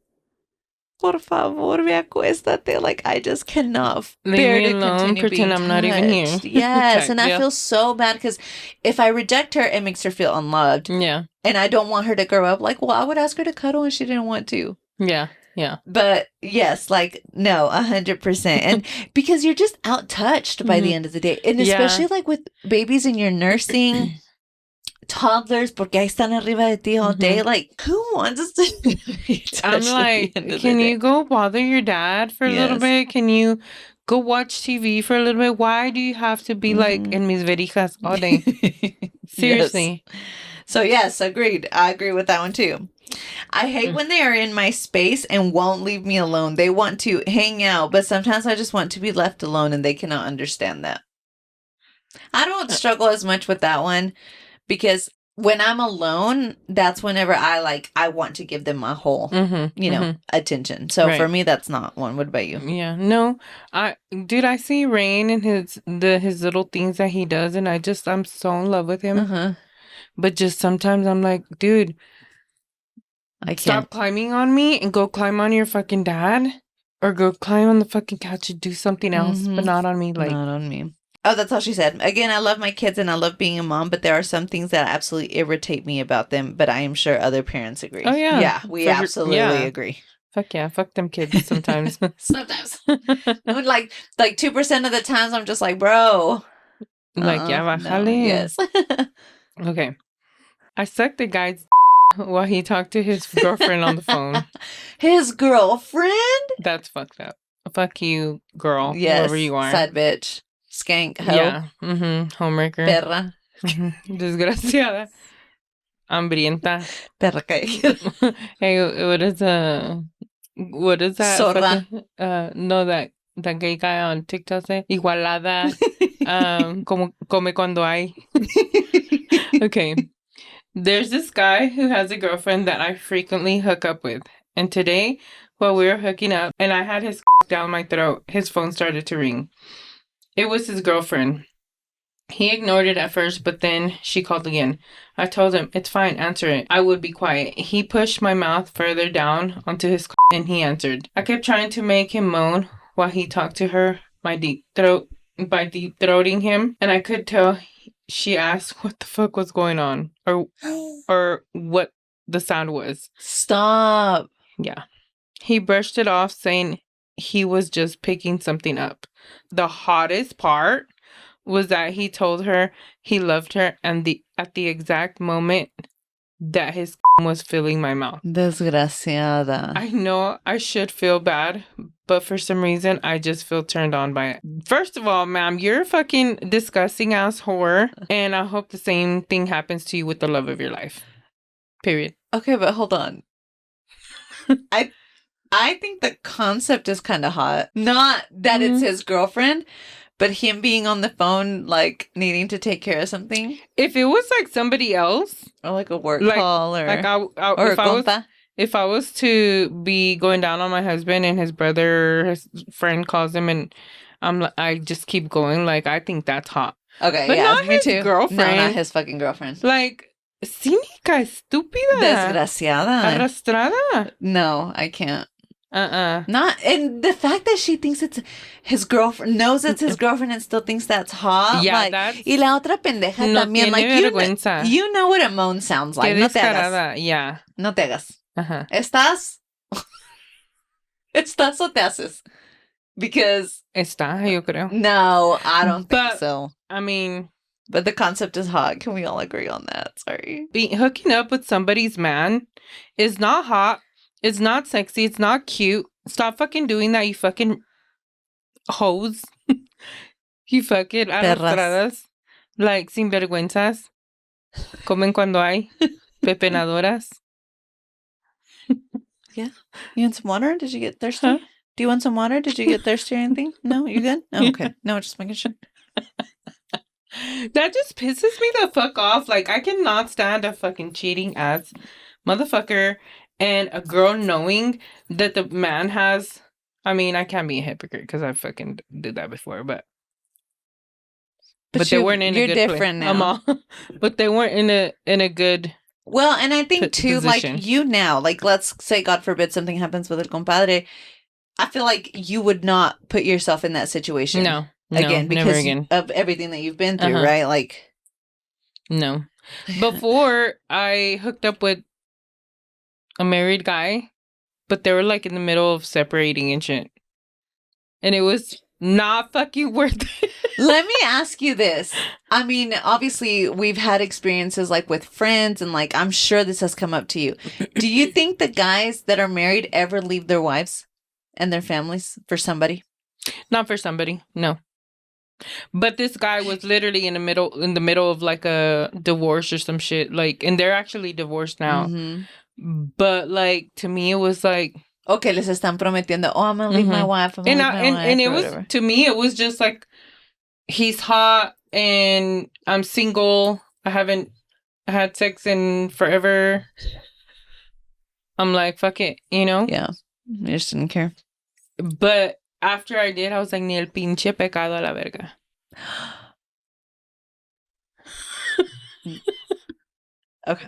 por favor, me acuéstate. Like, I just cannot bear to continue pretend I'm not even here. Yes, and I feel so bad because if I reject her, it makes her feel unloved. Yeah. And I don't want her to grow up like, well, I would ask her to cuddle and she didn't want to. Yeah. Yeah. But yes, like, no, 100%. And because you're just out touched by the end of the day. And especially like with babies and you're nursing toddlers, porque ahí están arriba de ti all day. Like, who wants to be I'm like, can you go bother your dad for a little bit? Can you go watch TV for a little bit? Why do you have to be like in mis verijas all day? Seriously. Yes. So yes, agreed. I agree with that one too. I hate when they are in my space and won't leave me alone. They want to hang out, but sometimes I just want to be left alone and they cannot understand that. I don't struggle as much with that one because when I'm alone, that's whenever I want to give them my whole, attention. So for me, that's not one. What about you? Yeah, no, I see Rain and his little things that he does, and I'm so in love with him. But just sometimes I'm like, dude, stop climbing on me and go climb on your fucking dad, or go climb on the fucking couch and do something else, but not on me. Like, not on me. Oh, that's all she said. Again, I love my kids and I love being a mom, but there are some things that absolutely irritate me about them, but I am sure other parents agree. Oh, yeah. Yeah, we absolutely agree. Fuck yeah. Fuck them kids sometimes. Sometimes. like 2% of the times I'm just like, bro. Like, yeah, bájale. No. Yes. Okay. I sucked the guy's while he talked to his girlfriend on the phone. His girlfriend? That's fucked up. Fuck you, girl. Yes. Whoever you are. Sad bitch. Skank. Hoe. Yeah. Homewrecker. Perra. Desgraciada. Hambrienta. Perra caída. Hey, what is that? Zorra. No, that gay guy on TikTok say, igualada. Como come cuando hay. Okay. There's this guy who has a girlfriend that I frequently hook up with. And today, while we were hooking up and I had his down my throat, his phone started to ring. It was his girlfriend. He ignored it at first, but then she called again. I told him, it's fine, answer it. I would be quiet. He pushed my mouth further down onto his and he answered. I kept trying to make him moan while he talked to her by deep throating him, and I could tell she asked what the fuck was going on or what the sound was. Stop. Yeah. He brushed it off, saying he was just picking something up. The hottest part was that he told her he loved her, and at the exact moment that his was filling my mouth. Desgraciada. I know I should feel bad, but for some reason, I just feel turned on by it. First of all, ma'am, you're a fucking disgusting ass whore, and I hope the same thing happens to you with the love of your life. Period. Okay, but hold on. I think the concept is kind of hot. Not that it's his girlfriend, but him being on the phone, like needing to take care of something. If it was like somebody else, or like a work call, or or if I was to be going down on my husband and his friend calls him and I just keep going, like I think that's hot. Okay, but yeah, not me his too. girlfriend. No, not his fucking girlfriend. Like cínica, estúpida, desgraciada, arrastrada. No, I can't. Not, and the fact that she thinks it's his girlfriend, knows it's his girlfriend, and still thinks that's hot. Yeah, like, that's. Y la otra pendeja no también. Like, vergüenza. you know what a moan sounds like. Qué No te descarada. hagas. Yeah. No te hagas. ¿Estás? ¿Estás o te haces? Because. Está, yo creo. No, I don't think so. I mean. But the concept is hot. Can we all agree on that? Sorry. Hooking up with somebody's man is not hot. It's not sexy. It's not cute. Stop fucking doing that, you fucking hoes. You fucking arrastradas. Like, sinvergüenzas. Comen cuando hay. Pepenadoras. Yeah. You want some water? Did you get thirsty? Huh? Do you want some water? Did you get thirsty or anything? No? You good? Oh, okay. No, just making sure. That just pisses me the fuck off. Like, I cannot stand a fucking cheating ass motherfucker and a girl knowing that the man has. I mean, I can't be a hypocrite because I fucking did that before, but they weren't in a good different place. Now. But they weren't in a good. Well, and I think too, position. like you now, like let's say God forbid something happens with el compadre. I feel like you would not put yourself in that situation. No. Again, because never again. Of everything that you've been through, right? Like, no. Before I hooked up with a married guy, but they were like in the middle of separating and shit, and it was not fucking worth it. Let me ask you this. I mean, obviously, we've had experiences like with friends, and like I'm sure this has come up to you. Do you think the guys that are married ever leave their wives and their families for somebody? Not for somebody, no. But this guy was literally in the middle of like a divorce or some shit. Like, and they're actually divorced now. Mm-hmm. But like to me, it was like, okay, les están prometiendo. Oh, I'm gonna leave my wife. I'm gonna leave my wife. And it was to me, it was just like, he's hot and I'm single. I haven't had sex in forever. I'm like, fuck it, you know? Yeah, I just didn't care. But after I did, I was like, ni el pinche pecado a la verga. Okay.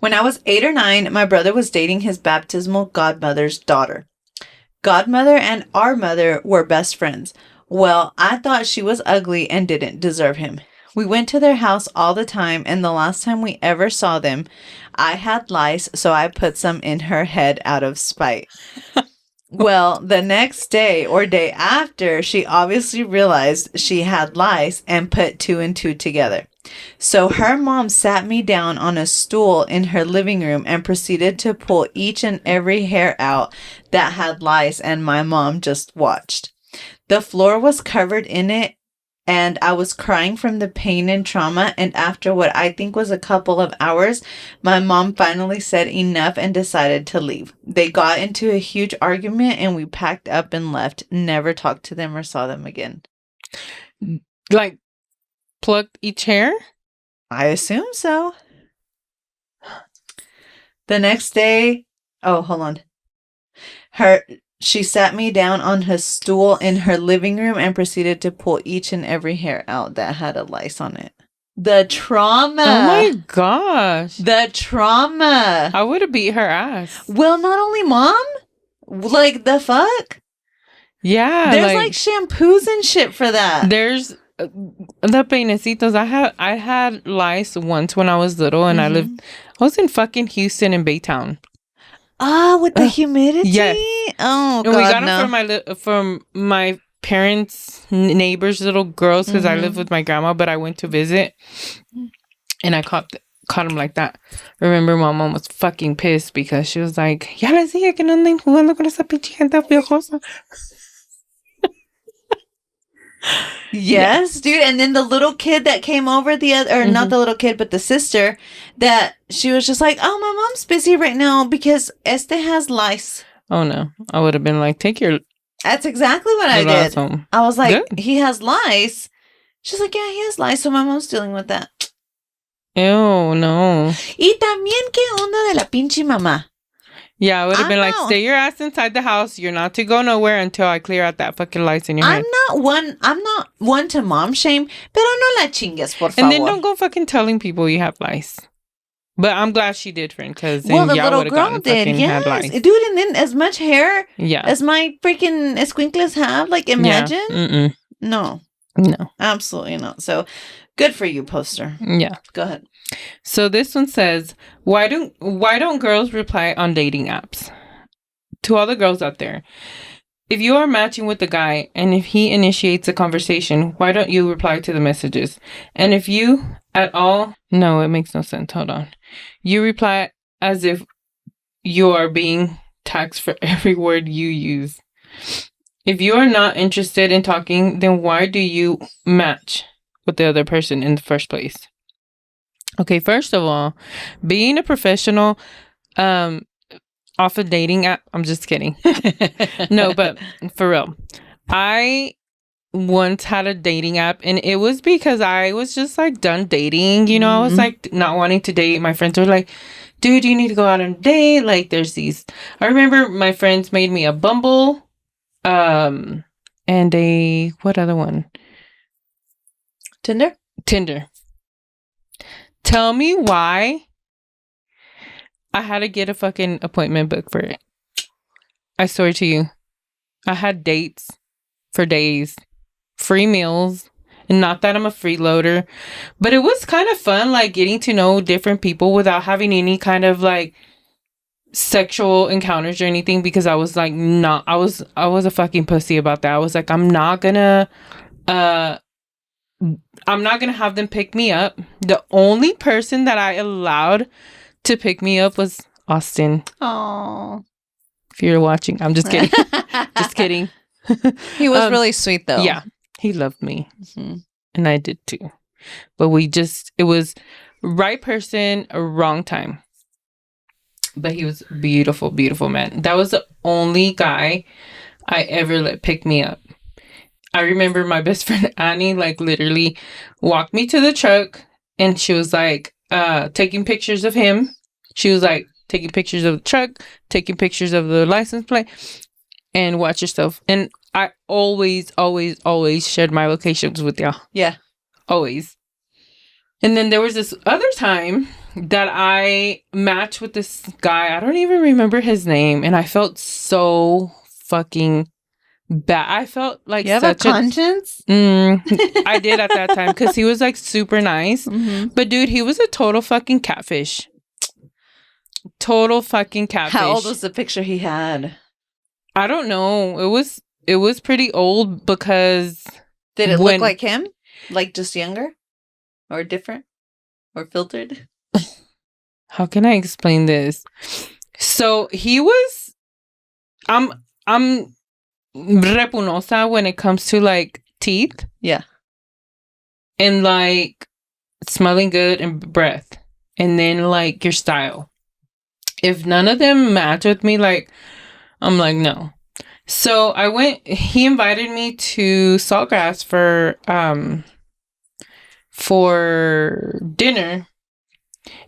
When I was 8 or 9, my brother was dating his baptismal godmother's daughter. Godmother and our mother were best friends. Well, I thought she was ugly and didn't deserve him. We went to their house all the time, and the last time we ever saw them, I had lice, so I put some in her head out of spite. Well, the next day or day after, she obviously realized she had lice and put 2 and 2 together. So her mom sat me down on a stool in her living room and proceeded to pull each and every hair out that had lice, and my mom just watched. The floor was covered in it, and I was crying from the pain and trauma, and after what I think was a couple of hours, my mom finally said enough and decided to leave. They got into a huge argument, and we packed up and left. Never talked to them or saw them again. Like, plucked each hair? I assume so. The next day, oh, hold on. She sat me down on her stool in her living room and proceeded to pull each and every hair out that had a lice on it. The trauma. Oh my gosh. The trauma. I would have beat her ass. Well, not only mom. Like, the fuck? Yeah. There's like shampoos and shit for that. There's the peinecitos. I had lice once when I was little, and I was in fucking Houston in Baytown. Ah, with the humidity? Yes. Oh, God, and we got them from my parents' neighbors' little girls, because I live with my grandma, but I went to visit, and I caught caught him like that. Remember, my mom was fucking pissed because she was like, ya les dije que no anden jugando con esa pinche gente piojosa. Yes, dude. And then the little kid that came over the other, or not the little kid, but the sister, that she was just like, oh, my mom's busy right now because Este has lice. Oh, no. I would have been like, take your That's exactly what I did. home. I was like, Good. he has lice. She's like, yeah, he has lice. So my mom's dealing with that. Ew, no. Y también, ¿qué onda de la pinche mamá? Yeah, I would have been like, know. stay your ass inside the house. You're not to go nowhere until I clear out that fucking lice in your head. I'm not one to mom shame, pero no la chingues, por favor. And then don't go fucking telling people you have lice. But I'm glad she did, friend, because well, the y'all little would have girl gotten did, fucking had yes, lice. dude. And then as much hair Yeah. as my freaking esquinkles have, like imagine. Yeah. No, absolutely not. So good for you, poster. Yeah. Go ahead. So this one says, why don't girls reply on dating apps? To all the girls out there, if you are matching with the guy and if he initiates a conversation, why don't you reply to the messages? And if you at all, no, it makes no sense. Hold on. You reply as if you are being taxed for every word you use. If you are not interested in talking, then why do you match with the other person in the first place? Okay, first of all, being a professional, off a dating app. I'm just kidding. No, but for real. I once had a dating app and it was because I was just like done dating. You know, I was like not wanting to date. My friends were like, dude, you need to go out on a date. Like there's these. I remember my friends made me a Bumble. And what other one? Tinder. Tell me why I had to get a fucking appointment book for it. I swear to you. I had dates for days, free meals, and not that I'm a freeloader, but it was kind of fun, like getting to know different people without having any kind of like sexual encounters or anything, because I was like, I was a fucking pussy about that. I was like, I'm not gonna have them pick me up. The only person that I allowed to pick me up was Austin. Oh, if you're watching, I'm just kidding. Just kidding. He was really sweet though. Yeah, he loved me, and I did too. But it was right person, wrong time. But he was beautiful, beautiful man. That was the only guy I ever let pick me up. I remember my best friend Annie, like literally walked me to the truck, and she was like, taking pictures of him. She was like taking pictures of the truck, taking pictures of the license plate, and watch yourself. And I always shared my locations with y'all. Yeah. Always. And then there was this other time that I matched with this guy. I don't even remember his name. And I felt so fucking bad. I felt like you have a conscience? I did at that time because he was like super nice. But dude, he was a total fucking catfish. Total fucking catfish. How old was the picture he had? I don't know. It was pretty old because did it look like him? Like just younger? Or different? Or filtered? How can I explain this? So he was I'm repunosa when it comes to like teeth. Yeah. And like smelling good and breath. And then like your style. If none of them match with me, like I'm like, no. So he invited me to Saltgrass for dinner.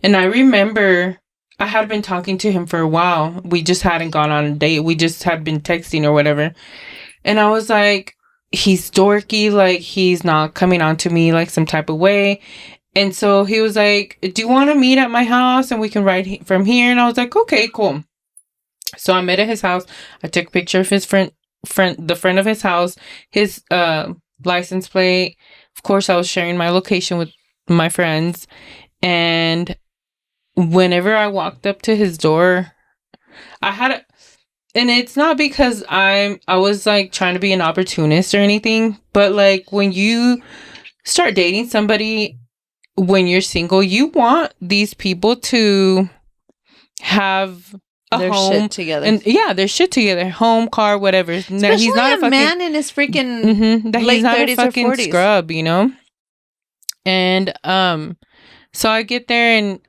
And I remember I had been talking to him for a while. We just hadn't gone on a date. We just had been texting or whatever. And I was like, he's dorky. Like, he's not coming on to me like some type of way. And so he was like, do you want to meet at my house and we can ride from here? And I was like, okay, cool. So I met at his house. I took a picture of his the friend of his house, his license plate. Of course, I was sharing my location with my friends. And whenever I walked up to his door, and it's not because I was like trying to be an opportunist or anything, but like when you start dating somebody when you're single, you want these people to have a Their home shit together. and their shit together, home, car, whatever. Especially He's not a a fucking man in his freaking that late he's not a 30s or fucking 40s. scrub, you know. And so I get there, and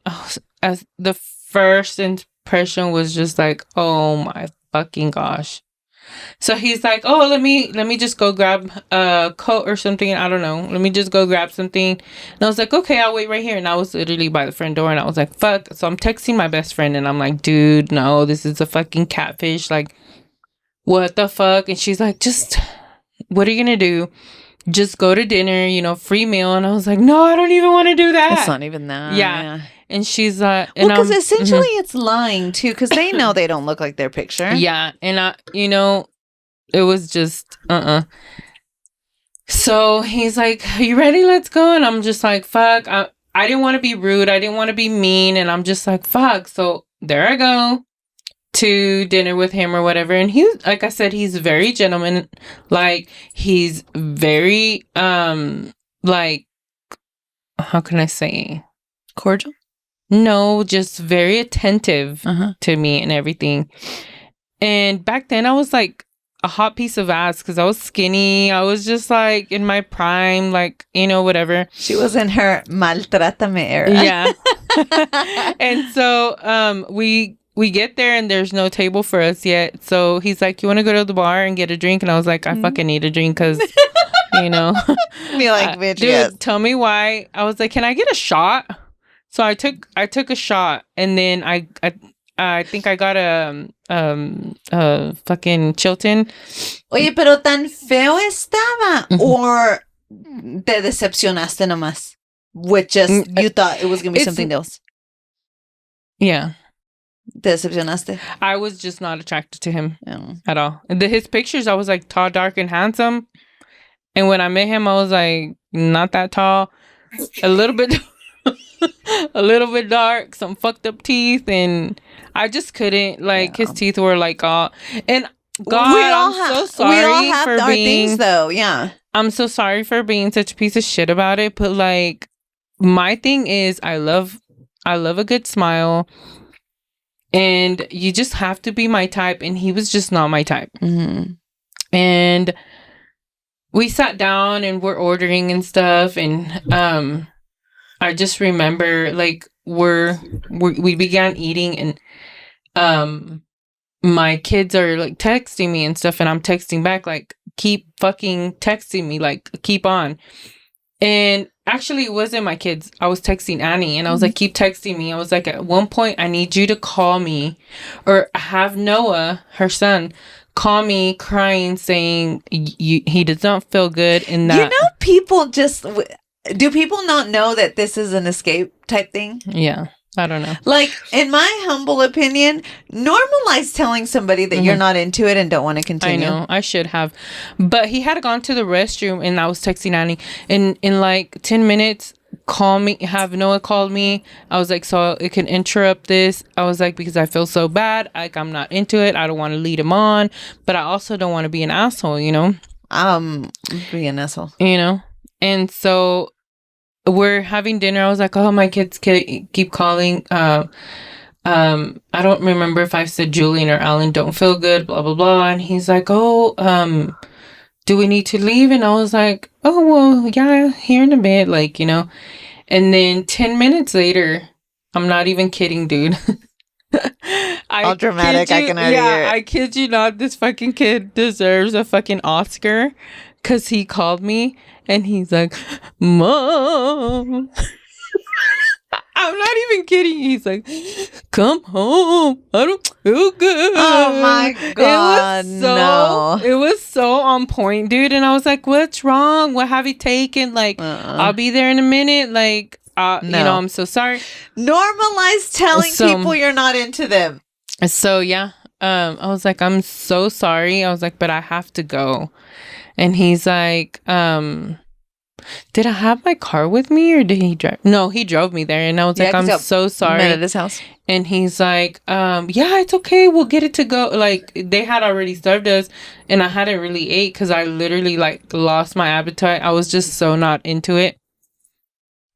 as the first impression was just like, oh my fucking gosh. So he's like, oh, let me just go grab a coat or something. I don't know. Let me just go grab something. And I was like, okay, I'll wait right here. And I was literally by the front door, and I was like, fuck. So I'm texting my best friend, and I'm like, dude, no, this is a fucking catfish. Like, what the fuck? And she's like, just, what are you gonna do? Just go to dinner, you know, free meal. And I was like, no, I don't even want to do that. It's not even that. Yeah. And she's like, well, because essentially it's lying too, because they know they don't look like their picture. Yeah. And I, you know, it was just, So he's like, are you ready? Let's go. And I'm just like, fuck. I didn't want to be rude. I didn't want to be mean. And I'm just like, fuck. So there I go to dinner with him or whatever. And he, like I said, he's very gentleman. Like, he's very, like, how can I say? Cordial? No, just very attentive to me and everything. And back then I was like a hot piece of ass because I was skinny. I was just like in my prime, like, you know, whatever. She was in her maltrátame era. Yeah. And so we get there and there's no table for us yet. So he's like, you want to go to the bar and get a drink? And I was like, I fucking need a drink because, you know. Be like, bitch, dude, yes. Tell me why. I was like, can I get a shot? So I took a shot, and then I think I got a fucking Chilton. Oye, pero tan feo estaba, or te decepcionaste nomás? With just, you thought it was going to be something else? Yeah. Te decepcionaste? I was just not attracted to him at all. His pictures, I was like tall, dark, and handsome. And when I met him, I was like not that tall, a little bit a little bit dark, some fucked up teeth, and I just couldn't, like, his teeth were like all, and God, I'm so sorry we all have for our being things though. Yeah, I'm so sorry for being such a piece of shit about it, but like, my thing is I love a good smile, and you just have to be my type, and he was just not my type. And we sat down and we're ordering and stuff, and I just remember, like, we began eating, and my kids are like texting me and stuff, and I'm texting back like, keep fucking texting me, like, keep on. And actually, it wasn't my kids. I was texting Annie, and I was like, keep texting me. I was like, at one point, I need you to call me, or have Noah, her son, call me crying, saying he does not feel good in that. You know, people just... Do people not know that this is an escape type thing? Yeah. I don't know. Like, in my humble opinion, normalize telling somebody that you're not into it and don't want to continue. I know. I should have. But he had gone to the restroom, and I was texting Annie. And in like 10 minutes, call me, have Noah call me. I was like, so it can interrupt this. I was like, because I feel so bad. Like, I'm not into it. I don't want to lead him on. But I also don't want to be an asshole, you know? Be an asshole. You know? And so we're having dinner. I was like, oh, my kids keep calling. I don't remember if I said Julian or Alan don't feel good, blah, blah, blah. And he's like, oh, do we need to leave? And I was like, oh, well, yeah, here in a bit, like, you know. And then 10 minutes later, I'm not even kidding, dude. All dramatic, I can already hear it. I kid you not, this fucking kid deserves a fucking Oscar, because he called me and he's like, Mom. I'm not even kidding. He's like, come home. I don't feel good. Oh my God. It was so on point, dude. And I was like, what's wrong? What have you taken? Like, I'll be there in a minute. Like, you know, I'm so sorry. Normalize telling people you're not into them. So, yeah. I was like, I'm so sorry. I was like, but I have to go. And he's like, did I have my car with me, or did he drive? No, he drove me there. And I was like, I'm so sorry. Met at his house. And he's like, yeah, it's okay. We'll get it to go. Like, they had already served us, and I hadn't really ate because I literally, like, lost my appetite. I was just so not into it.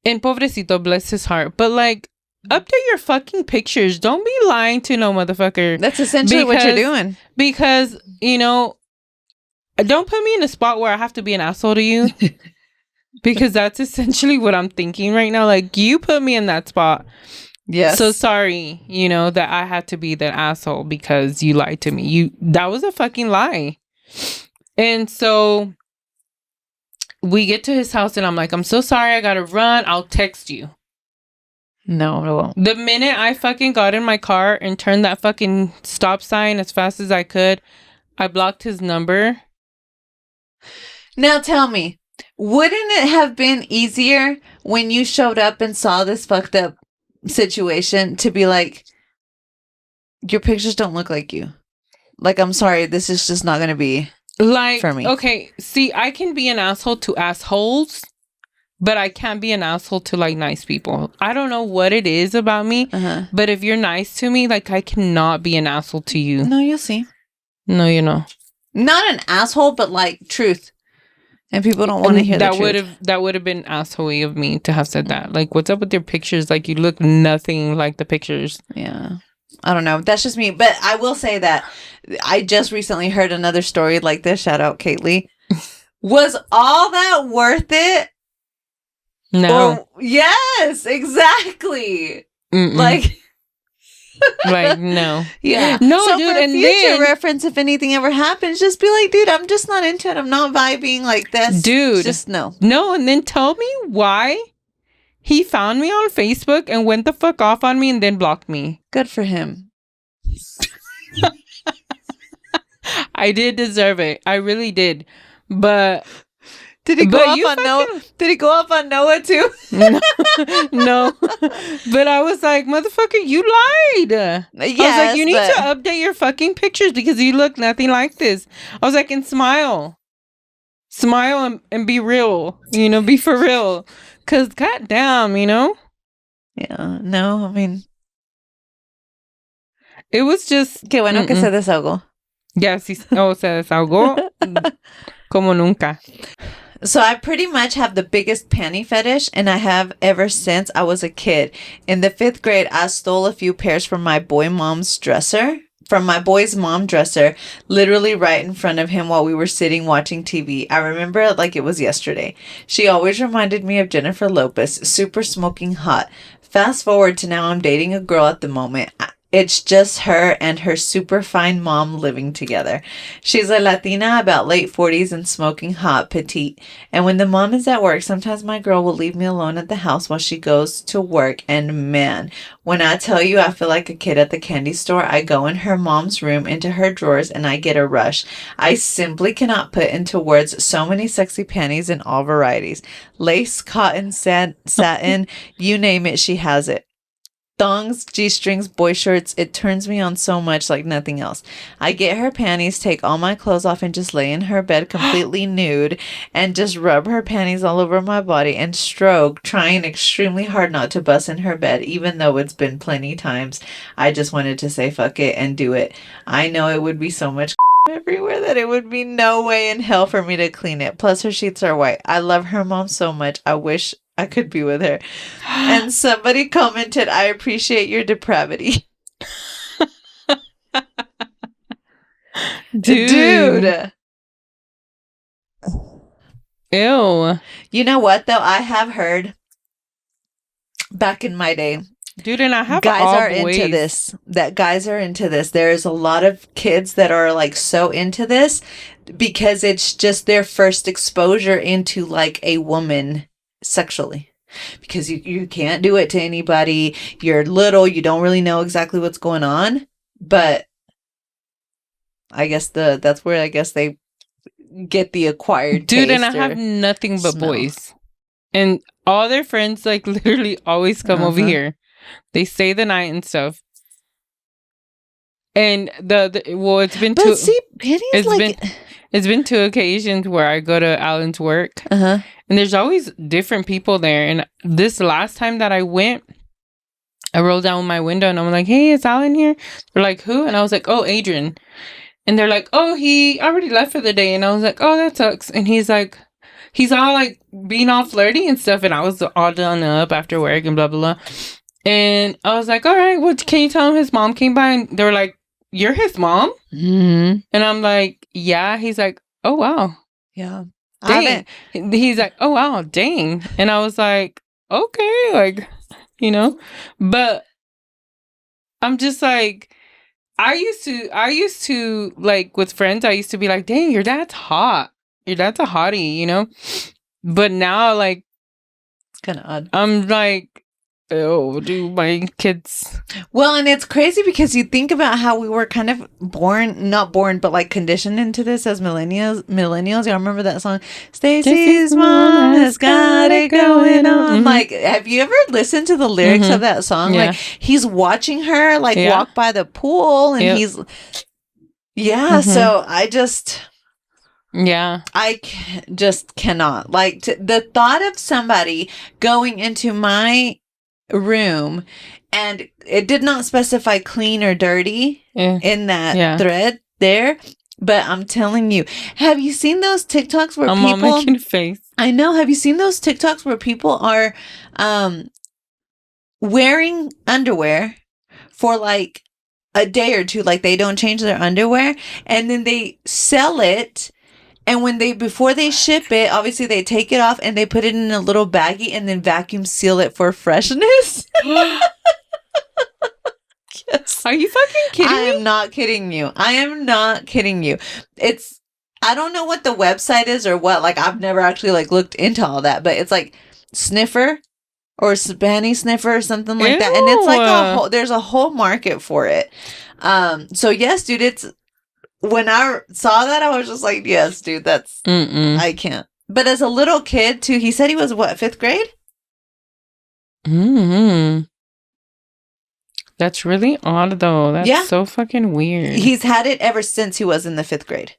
And pobrecito, bless his heart. But like, update your fucking pictures. Don't be lying to no motherfucker. That's essentially what you're doing. Because, don't put me in a spot where I have to be an asshole to you. Because that's essentially what I'm thinking right now. Like, you put me in that spot. Yes. So sorry, that I had to be that asshole because you lied to me. That was a fucking lie. And so we get to his house and I'm like, I'm so sorry. I got to run. I'll text you. No, it won't. The minute I fucking got in my car and turned that fucking stop sign as fast as I could, I blocked his number. Now tell me, wouldn't it have been easier when you showed up and saw this fucked up situation to be like, your pictures don't look like you? Like, I'm sorry, this is just not going to be like for me. Okay, see, I can be an asshole to assholes, but I can't be an asshole to like nice people. I don't know what it is about me, but if you're nice to me, like I cannot be an asshole to you. No, you'll see. No, not an asshole, but like truth. And people don't want to hear that. That would have been assholey of me to have said that. Like, what's up with your pictures? Like, you look nothing like the pictures. Yeah. I don't know. That's just me. But I will say that I just recently heard another story like this. Shout out, Kaylee. Was all that worth it? No. Yes, exactly. Mm-mm. Like, no. Yeah. No, so dude, for and future then reference, if anything ever happens, just be like, dude, I'm just not into it. I'm not vibing like this. Dude. Just no. No, and then tell me why he found me on Facebook and went the fuck off on me and then blocked me. Good for him. I did deserve it. I really did. But did he go up on Noah? Did he go up on Noah too? No. But I was like, motherfucker, you lied. Yes, I was like, you need to update your fucking pictures because you look nothing like this. I was like, and smile. Smile and be real. Be for real. Because goddamn, Yeah. No, I mean. It was just. Qué bueno que se desahogó. Yeah, se desahogó. Como nunca. So I pretty much have the biggest panty fetish, and I have ever since I was a kid. In the 5th grade, I stole a few pairs from my boy's mom dresser, literally right in front of him while we were sitting watching TV. I remember it like it was yesterday. She always reminded me of Jennifer Lopez, super smoking hot. Fast forward to now, I'm dating a girl at the moment. It's just her and her super fine mom living together. She's a Latina, about late 40s and smoking hot, petite. And when the mom is at work, sometimes my girl will leave me alone at the house while she goes to work. And man, when I tell you I feel like a kid at the candy store, I go in her mom's room into her drawers and I get a rush. I simply cannot put into words so many sexy panties in all varieties. Lace, cotton, satin, you name it, she has it. Thongs, G-strings, boy shorts, it turns me on so much like nothing else. I get her panties, take all my clothes off, and just lay in her bed completely nude and just rub her panties all over my body and stroke, trying extremely hard not to bust in her bed, even though it's been plenty times. I just wanted to say fuck it and do it. I know it would be so much everywhere that it would be no way in hell for me to clean it. Plus her sheets are white. I love her mom so much. I wish I could be with her. And somebody commented, I appreciate your depravity. Dude. Ew. You know what, though? I have heard back in my day. Dude, and I have guys all are boys. into this. That guys are into this. There's a lot of kids that are like so into this because it's just their first exposure into like a woman sexually, because you can't do it to anybody. You're little, you don't really know exactly what's going on, but I guess that's where I guess they get the acquired dude, taste. And I have nothing but smell. Boys, and all their friends like literally always come over here. They stay the night and stuff. And it's been but see, it's been 2 occasions where I go to Alan's work, and there's always different people there. And this last time that I went, I rolled down my window and I'm like, "Hey, is Alan here?" They're like, "Who?" And I was like, "Oh, Adrian." And they're like, "Oh, he already left for the day." And I was like, "Oh, that sucks." And he's like, he's all like being all flirty and stuff, and I was all done up after work and blah blah blah. And I was like, all right, what can you tell him his mom came by? And they were like, you're his mom? Mm-hmm. And I'm like, yeah. He's like, oh wow, Yeah. dang. He's like, oh wow, dang. And I was like, okay, like, you know, but I'm just like, I used to like with friends, I used to be like, dang, your dad's hot. Your dad's a hottie, you know? But now, like, It's kind of odd. I'm like, oh, do my kids. Well, and it's crazy because you think about how we were kind of not born, but like conditioned into this as millennials. Y'all remember that song? Stacy's mom has got it going on. Mm-hmm. Like, have you ever listened to the lyrics of that song? Yeah. Like, he's watching her like walk by the pool, and he's So I just. Yeah. I just cannot. Like, the thought of somebody going into my room, and it did not specify clean or dirty in that thread there, but I'm telling you, have you seen those TikToks where I'm people making a face? I know, have you seen those TikToks where people are wearing underwear for like a day or two, like they don't change their underwear, and then they sell it. And before they ship it, obviously they take it off and they put it in a little baggie and then vacuum seal it for freshness. Yes. Are you fucking kidding me? I am not kidding you. I don't know what the website is or what. Like, I've never actually like looked into all that, but it's like Sniffer or Spanny Sniffer or something like that. And it's like there's a whole market for it. So yes, dude, when I saw that, I was just like, yes, dude, I can't. But as a little kid, too, he said he was, what, 5th grade? Mm-hmm. That's really odd, though. That's so fucking weird. He's had it ever since he was in the 5th grade.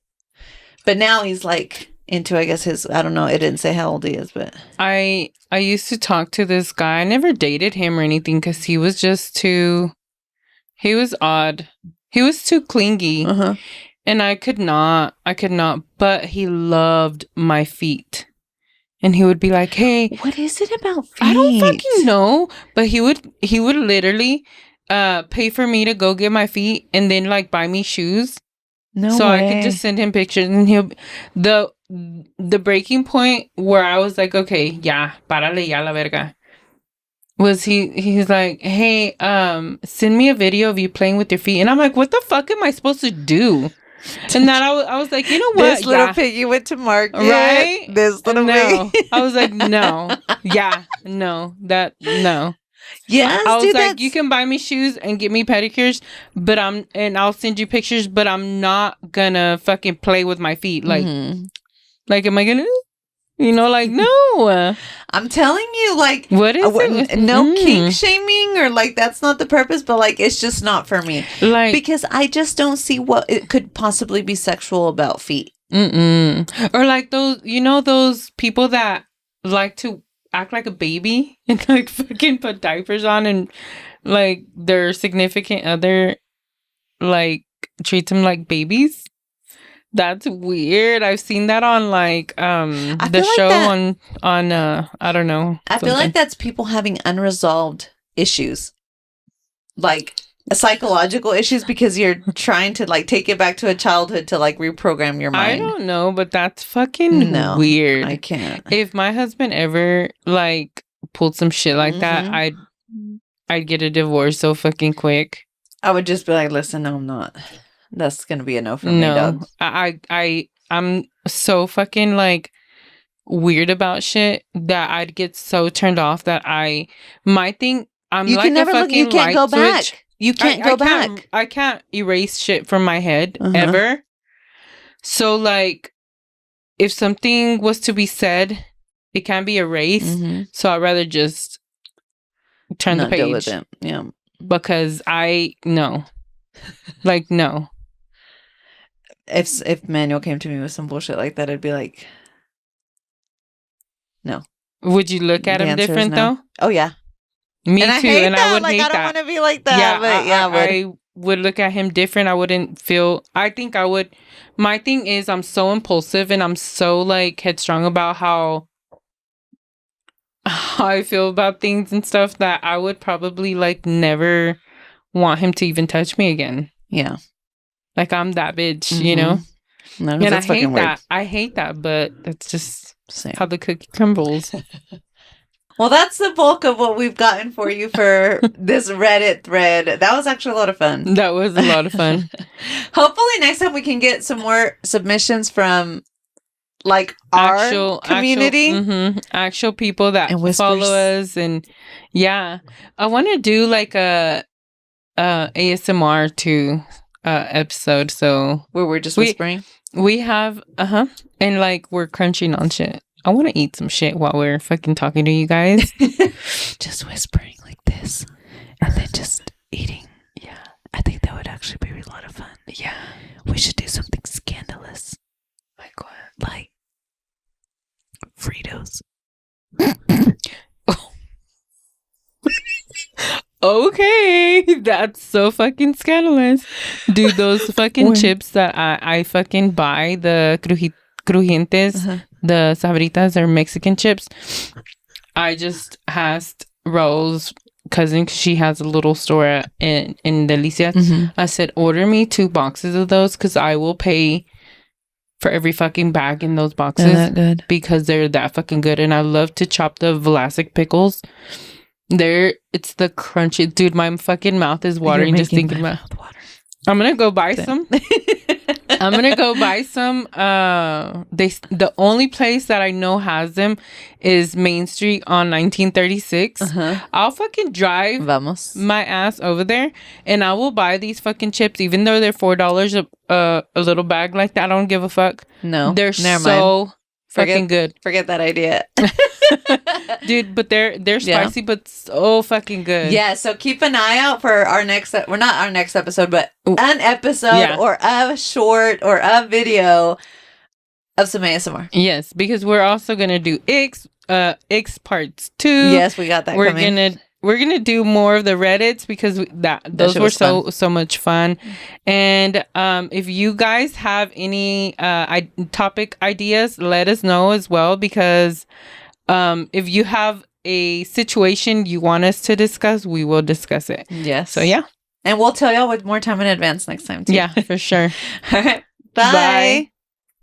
But now he's, like, into, I guess, I don't know, it didn't say how old he is, but. I used to talk to this guy. I never dated him or anything because he was odd. He was too clingy. Uh-huh. And I could not, but he loved my feet. And he would be like, hey. What is it about feet? I don't fucking know. But he would literally pay for me to go get my feet and then like buy me shoes. No so way. I could just send him pictures, and the breaking point where I was like, okay, ya, párale ya la verga. Was he's like, hey, send me a video of you playing with your feet. And I'm like, what the fuck am I supposed to do? And then I was like, you know what? This little piggy went to market. Right? This little piggy. I was like, no. Yeah. No. No. Yes, I was dude, like, you can buy me shoes and get me pedicures, and I'll send you pictures, but I'm not gonna fucking play with my feet. Like, like, am I gonna... You know, like, no. I'm telling you, like, what is it? No kink shaming or like that's not the purpose, but like it's just not for me. Like, because I just don't see what it could possibly be sexual about feet. Or like those people that like to act like a baby and like fucking put diapers on, and like their significant other like treats them like babies. That's weird. I've seen that on like the show like on I don't know. I feel like that's people having unresolved issues. Like psychological issues, because you're trying to like take it back to a childhood to like reprogram your mind. I don't know, but that's fucking weird. I can't. If my husband ever like pulled some shit like that, I'd get a divorce so fucking quick. I would just be like, listen, no, I'm not. That's gonna be a no for me, dog. I'm so fucking like weird about shit that I'd get so turned off that I might think I'm you like can never a fucking you can't go back. Switch. You can't go back. I can't erase shit from my head ever. So like, if something was to be said, it can't be erased. So I'd rather just turn the page. Deal with it. Yeah, because no. If Manuel came to me with some bullshit like that, I'd be like, no. Would you look at him different though? Oh yeah. Me and too. I hate and that. I would like, hate I don't that. want to be like that. Yeah, but I would look at him different. I wouldn't feel. I think I would. My thing is, I'm so impulsive and I'm so like headstrong about how I feel about things and stuff that I would probably like never want him to even touch me again. Yeah. Like I'm that bitch, you know? No, And I that's fucking hate weird. that. I hate that, but that's just Same. how the cookie crumbles. Well, that's the bulk of what we've gotten for you for this Reddit thread. That was actually a lot of fun. That was a lot of fun. Hopefully next time we can get some more submissions from like our community. Actual people that And whispers. follow us. And yeah, I want to do like a ASMR too episode. So Where we're just whispering. We have, and like we're crunching on shit. I want to eat some shit while we're fucking talking to you guys. Just whispering like this. And then just eating. Yeah. I think that would actually be a lot of fun. Yeah. We should do something scandalous. Like what? Like Fritos. Okay, that's so fucking scandalous. Dude, those fucking chips that I fucking buy, the crujientes, the sabritas are Mexican chips. I just asked Rose's cousin, 'cause she has a little store in Delicias. I said, order me 2 boxes of those because I will pay for every fucking bag in those boxes. They're that good. Because they're that fucking good. And I love to chop the Vlasic pickles. It's the crunchy. Dude, my fucking mouth is watering just thinking about. I'm gonna go buy some. I'm gonna go buy some. The only place that I know has them is Main Street on 1936. I'll fucking drive my ass over there, and I will buy these fucking chips, even though they're $4 a little bag like that. I don't give a fuck. No, they're so fucking good. Forget that idea. Dude, but they're spicy, but so fucking good. Yeah, so keep an eye out for our next, well, not our next episode, but an episode or a short or a video of some ASMR. Yes, because we're also gonna do X parts 2. Yes, we got that. We're gonna do more of the Reddits because those were so much fun. And if you guys have any topic ideas, let us know as well, because if you have a situation you want us to discuss, we will discuss it. Yes. So yeah. And we'll tell y'all with more time in advance next time too. Yeah, for sure. All right. Bye.